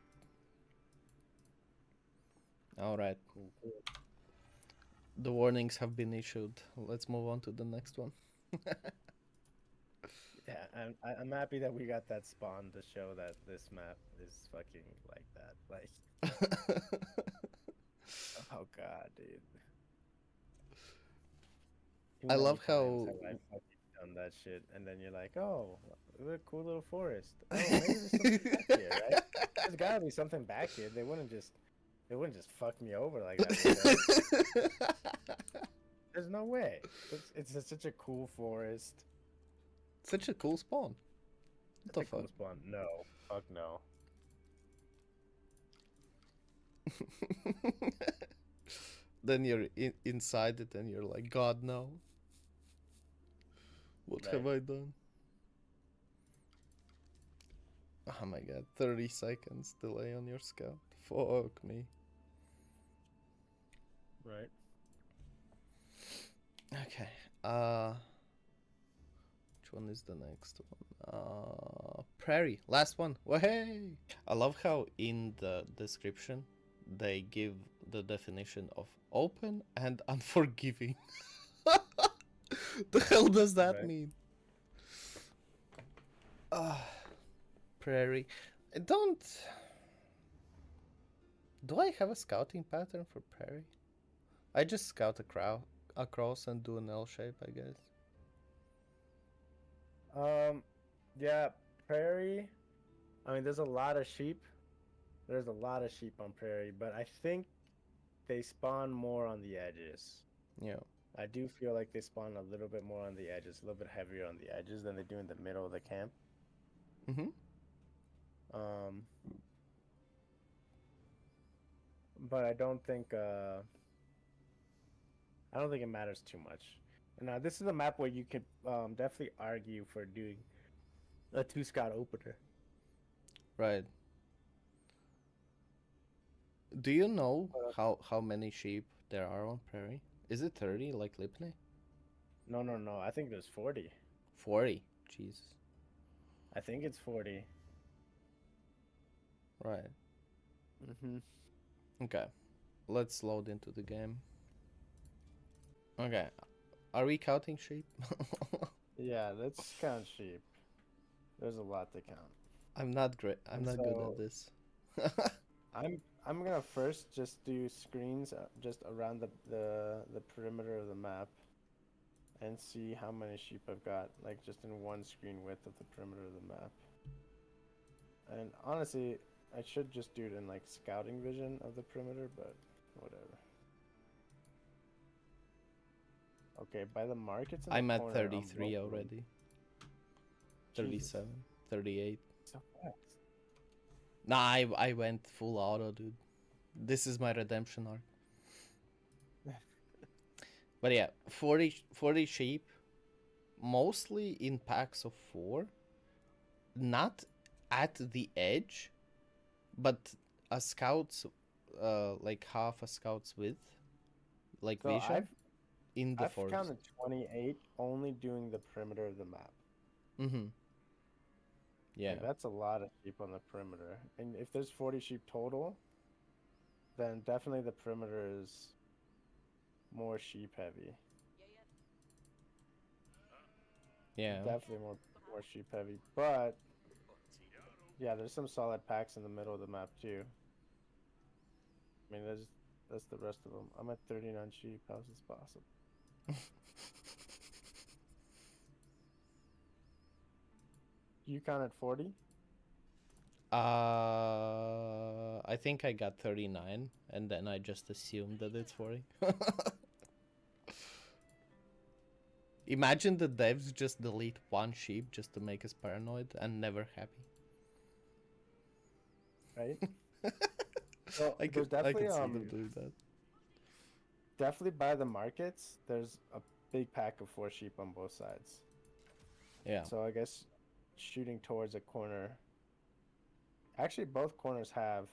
All right. Cool. The warnings have been issued. Let's move on to the next one. Yeah, I'm happy that we got that spawn to show that this map is fucking like that. Like, oh god, dude. Too I many love times how have I fucking done that shit, and then you're like, oh, what a cool little forest. Oh, maybe there's something back here, right? There's gotta be something back here. They wouldn't just fuck me over like that. Would they? There's no way. It's such a cool forest. such a cool spawn. What the It's a cool fuck? spawn. No, fuck no. Then you're inside it and you're like, God, no. What have I done? Oh my god, 30 seconds delay on your scout. Fuck me. Right. Okay. Which one is the next one? Prairie. Last one. Hey! I love how in the description they give the definition of open and unforgiving. The hell does that Right. mean? Prairie. I don't. Do I have a scouting pattern for prairie? I just scout across and do an L shape, I guess. Yeah, prairie. I mean, there's a lot of sheep. There's a lot of sheep on prairie, but I think they spawn more on the edges. Yeah. I do feel like they spawn a little bit more on the edges, a little bit heavier on the edges than they do in the middle of the camp. Mm-hmm. But I don't think it matters too much. Now this is a map where you could definitely argue for doing a 2 scout opener. Right. Do you know how many sheep there are on prairie? Is it 30 like Lipney? No. I think there's 40. 40. Jesus. I think it's 40. Right. Mm-hmm. Okay. Let's load into the game. Okay. Are we counting sheep? Yeah, let's count sheep. There's a lot to count. I'm not great. I'm And not good so- at this. I'm gonna first just do screens just around the perimeter of the map, and see how many sheep I've got, like just in one screen width of the perimeter of the map. And honestly, I should just do it in like scouting vision of the perimeter, but whatever. Okay, by the markets in the I'm at corner, 33 already. 37, 38. So fast. Nah, I went full auto, dude. This is my redemption arc. But yeah, 40 sheep, mostly in packs of 4. Not at the edge, but a scout's, like half a scout's width, like So vision, in the I've forest. counted 28 only doing the perimeter of the map. Mm-hmm. Yeah. Like, that's a lot of sheep on the perimeter. And if there's 40 sheep total, then definitely the perimeter is more sheep heavy. Yeah. Definitely more sheep heavy. But yeah, there's some solid packs in the middle of the map too. I mean, that's the rest of them. I'm at 39 sheep. How's this possible? You counted 40? I think I got 39, and then I just assumed that it's 40. Imagine the devs just delete one sheep just to make us paranoid and never happy. Right? So I there's could see definitely them doing that. definitely by the markets, there's a big pack of 4 sheep on both sides. Yeah. So I guess shooting towards a corner Actually, both corners have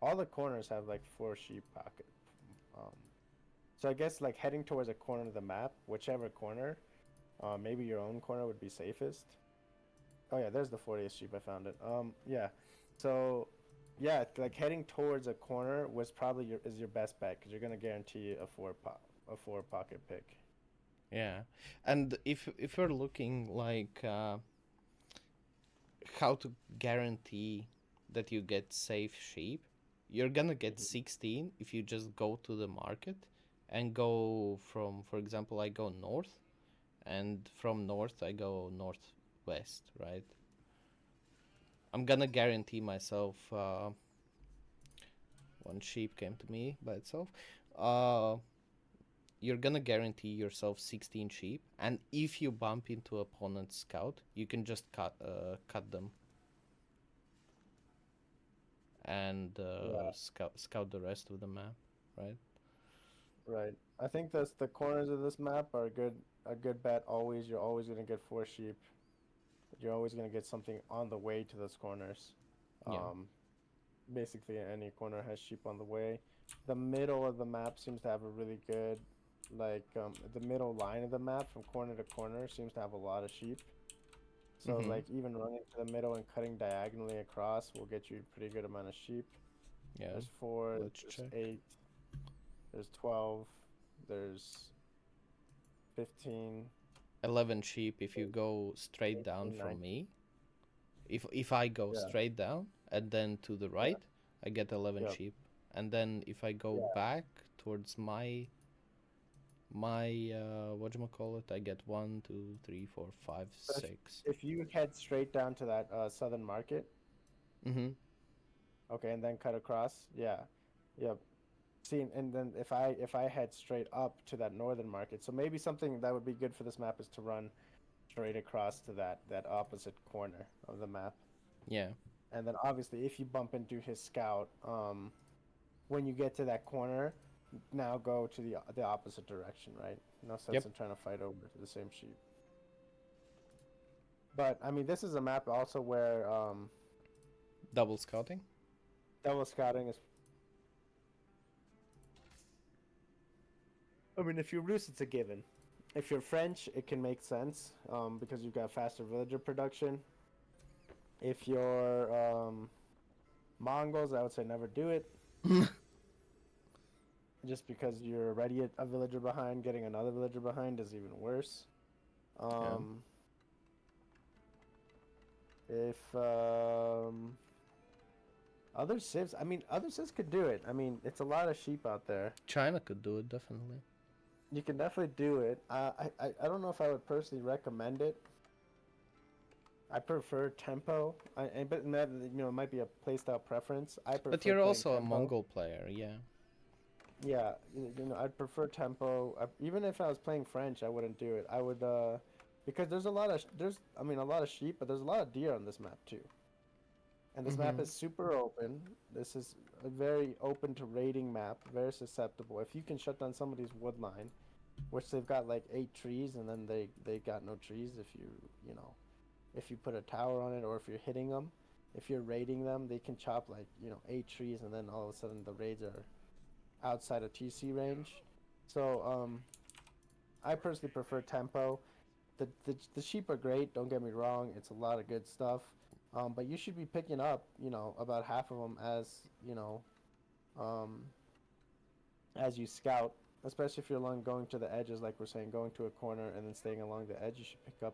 all the corners have like 4 sheep pocket. Um, so I guess like heading towards a corner of the map, whichever corner, maybe your own corner would be safest. Oh yeah, there's the 40th sheep. I found it. Yeah. So, yeah, like heading towards a corner was probably your best bet because you're gonna guarantee a 4 pocket pick. Yeah, and if we're looking like how to guarantee that you get safe sheep, you're gonna get Mhm. 16 if you just go to the market and go from, for example, I go north, and from north I go northwest, right? I'm gonna guarantee myself. One sheep came to me by itself. Uh, you're gonna guarantee yourself 16 sheep, and if you bump into opponent's scout, you can just cut them and Yeah, scout the rest of the map, right? right. I think that's the corners of this map are a good bet always. You're always gonna get 4 sheep. You're always gonna get something on the way to those corners. Yeah. Um, Basically any corner has sheep on the way. The middle of the map seems to have a really good, like the middle line of the map from corner to corner seems to have a lot of sheep. So Mm-hmm. like even running to the middle and cutting diagonally across will get you a pretty good amount of sheep. Yeah. There's 4, Let's there's check. 8, there's 12, there's 15, 11 sheep if you there's go straight down 18, from 19. me. If I go Yeah, straight down and then to the yeah, right, I get 11 yeah. sheep. And then if I go Yeah. back towards my whatchamacallit, I get one, two, three, four, five, So six. if you head straight down to that southern market, Mm-hmm. okay, and then cut across, yeah, yeah. See, and then if I head straight up to that northern market, so maybe something that would be good for this map is to run straight across to that opposite corner of the map. Yeah. And then obviously if you bump into his scout, when you get to that corner, now go to the opposite direction, right? No sense Yep. in trying to fight over to the same sheep. But I mean, this is a map also where Double scouting. double scouting is. I mean, if you're Rus, it's a given. If you're French, it can make sense because you've got faster villager production. If you're Mongols, I would say never do it, just because you're already a villager behind. Getting another villager behind is even worse. Yeah. Um, if other civs, I mean, other civs could do it. I mean, it's a lot of sheep out there. China could do it definitely. You can definitely do it. I don't know if I would personally recommend it. I prefer tempo. But that it might be a playstyle preference. I But prefer you're playing also a tempo. Mongol player, yeah. Yeah, I'd prefer tempo. Even if I was playing French, I wouldn't do it. I would because there's a lot of I mean a lot of sheep, but there's a lot of deer on this map too. And this map Mm-hmm. is super open. This is a very open to raiding map, very susceptible. If you can shut down somebody's wood line, which they've got like 8 trees, and then they got no trees. If you know if you put a tower on it or if you're hitting them, if you're raiding them, they can chop like 8 trees, and then all of a sudden the raids are outside of TC range. So I personally prefer tempo. The sheep are great. Don't get me wrong. It's a lot of good stuff. But you should be picking up, about half of them um, as you scout. Especially if you're along going to the edges, like we're saying, going to a corner and then staying along the edge, you should pick up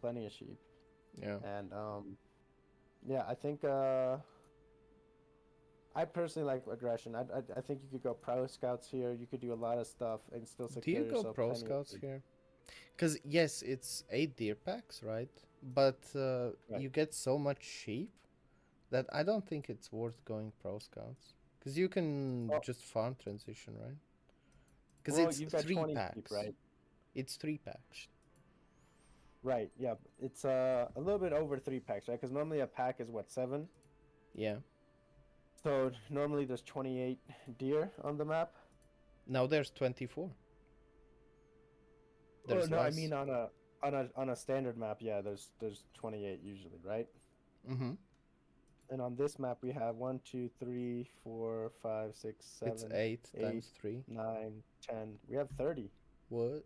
plenty of sheep. Yeah. And yeah, I think I personally like aggression. I think you could go pro scouts here. You could do a lot of stuff and still Do you secure go yourself pro plenty of scouts food. here? Because yes, it's 8 deer packs, right? But Right. you get so much sheep that I don't think it's worth going pro scouts. Because you can Well, just farm transition, right? Because well, it's you've got three 20 sheep, packs. right? It's 3 packs. Right. Yeah. It's a little bit over 3 packs, right? Because normally a pack is what, 7? Yeah. So normally there's 28 deer on the map. Now there's 24. Oh There's no, I less. mean on a standard map, yeah, there's 28 usually, right? Mm-hmm. And on this map, we have 1, 2, 3, 4, 5, 6, It's 7, 8 8, times 3. 9, 10. We have 30. What?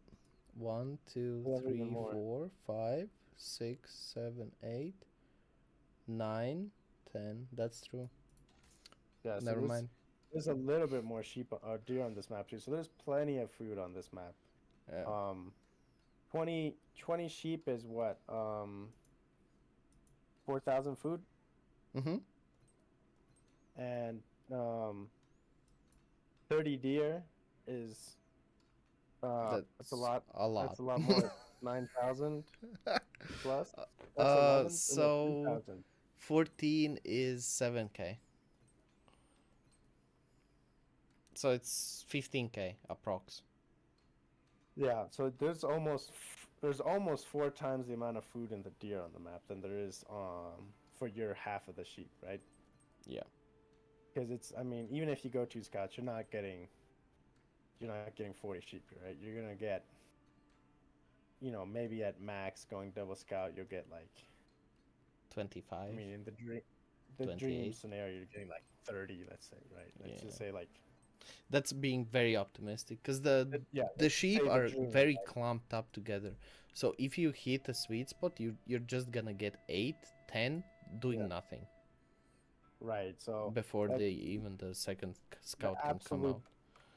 1, 2, We have even 3, more. 4, 5, 6, 7, 8, 9, 10. That's true. Yeah, so Never mind. there's a little bit more sheep or deer on this map too. So there's plenty of food on this map. Yeah. Um, 20 sheep is what? 4,000 food, Mm-hmm. and um 30 deer is that's a That's lot. a lot. That's a lot more. 9,000 plus. That's 11. No, So 10,000. 14 is 7k. So it's 15k approx. Yeah, so there's almost 4 times the amount of food in the deer on the map than there is for your half of the sheep, right? Yeah. Because it's, I mean, even if you go 2 scouts, you're not getting 40 sheep, right? You're gonna get, maybe at max going double scout, you'll get like, I 25, mean, in the dream 28. scenario, you're getting like 30, let's say, right? Let's just Yeah. say like, That's being very optimistic because the let's just sheep say the are dream, very right? clumped up together. So if you hit a sweet spot, you're just gonna get 8, 10 doing Yeah, nothing right. So before that even the second the scout can come absolute out.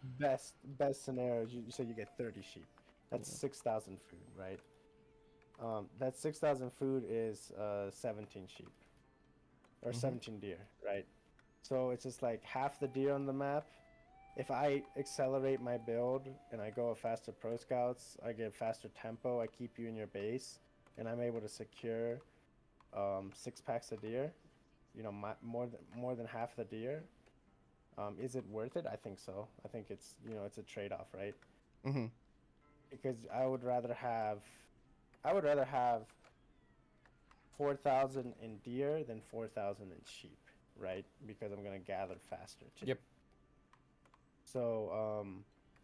best scenario is you say you get 30 sheep. That's Yeah. 6,000 food, right? That 6,000 food is 17 sheep or Mm-hmm. 17 deer, right? So it's just like half the deer on the map. If I accelerate my build and I go a faster pro scouts, I get faster tempo, I keep you in your base, and I'm able to secure 6 packs of deer. More than half the deer. Is it worth it? I think so. I think it's a trade-off, right? Mm-hmm. Because I would rather have 4,000 in deer than 4,000 in sheep, right? Because I'm gonna gather faster too. Yep. So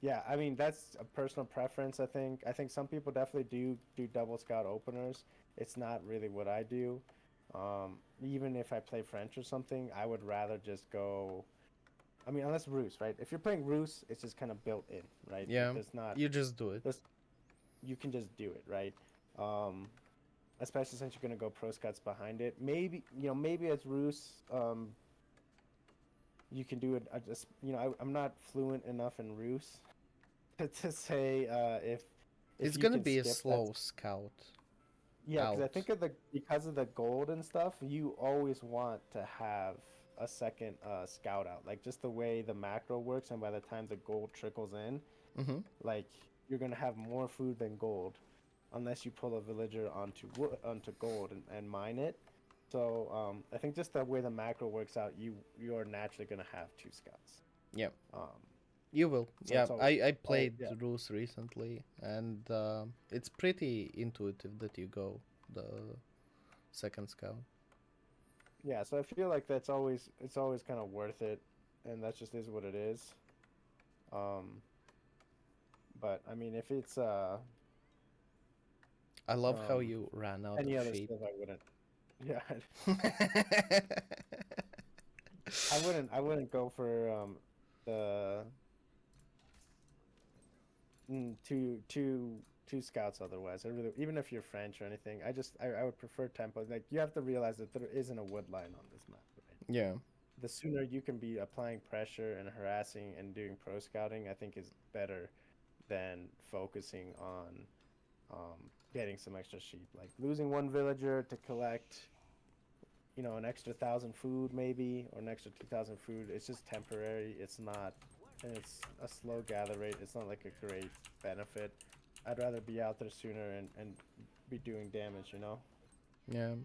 yeah, I mean that's a personal preference. I think some people definitely do double scout openers. It's not really what I do. Even if I play French or something, I would rather just go. I mean, unless Rus, right? If you're playing Rus, it's just kind of built in, right? Yeah. There's not You just do it. there's you can just do it, right? Um, Especially since you're gonna go pro scouts behind it. Maybe as Rus, you can do it. I'm not fluent enough in Rus to say if It's you gonna can be a skip that. slow scout Yeah, because I out. think because of the gold and stuff, you always want to have a second scout out. Like just the way the macro works, and by the time the gold trickles in, Mm-hmm. like you're gonna have more food than gold, unless you pull a villager onto gold and mine it. So I think just the way the macro works out, you're naturally gonna have 2 scouts. Yeah. Um, You will. so Yeah, it's all I oh played yeah, Rus recently, and it's pretty intuitive that you go the second scout. yeah. So I feel like it's always kind of worth it, and that just is what it is. Um, but I mean, if it's I love how um you ran out of any other sheep. stuff, I wouldn't. Yeah, I wouldn't go for the two scouts otherwise. I really, even if you're French or anything, I would prefer tempo. Like you have to realize that there isn't a wood line on this map, right? Yeah. The sooner you can be applying pressure and harassing and doing pro scouting, I think is better than focusing on getting some extra sheep. Like losing one villager to collect, an extra 1,000 food maybe, or an extra 2,000 food. It's just temporary. It's not, and it's a slow gather rate. It's not like a great benefit. I'd rather be out there sooner and be doing damage. Yeah.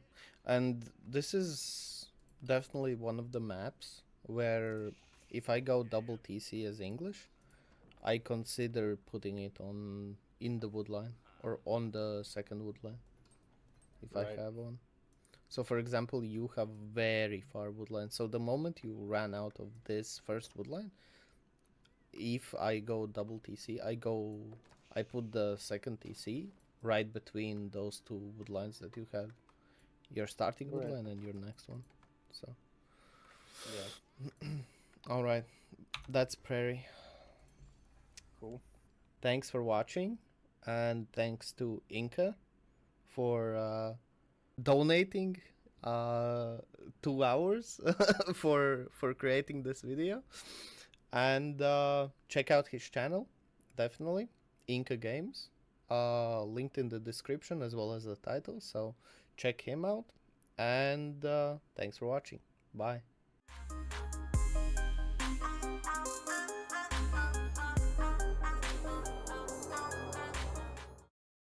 And this is definitely one of the maps where if I go double TC as English, I consider putting it on in the woodline or on the second woodline if I Right. have one. So for example, you have very far woodline. So the moment you ran out of this first woodline, if I go double TC, I put the second TC right between those two woodlines that you have. Your starting Right. woodline and your next one. So Yeah. All right, that's Prairie. Cool. Thanks for watching, and thanks to Inca for donating uh 2 hours for creating this video. And check out his channel, definitely, Inca Games, linked in the description as well as the title, so check him out. And thanks for watching. Bye.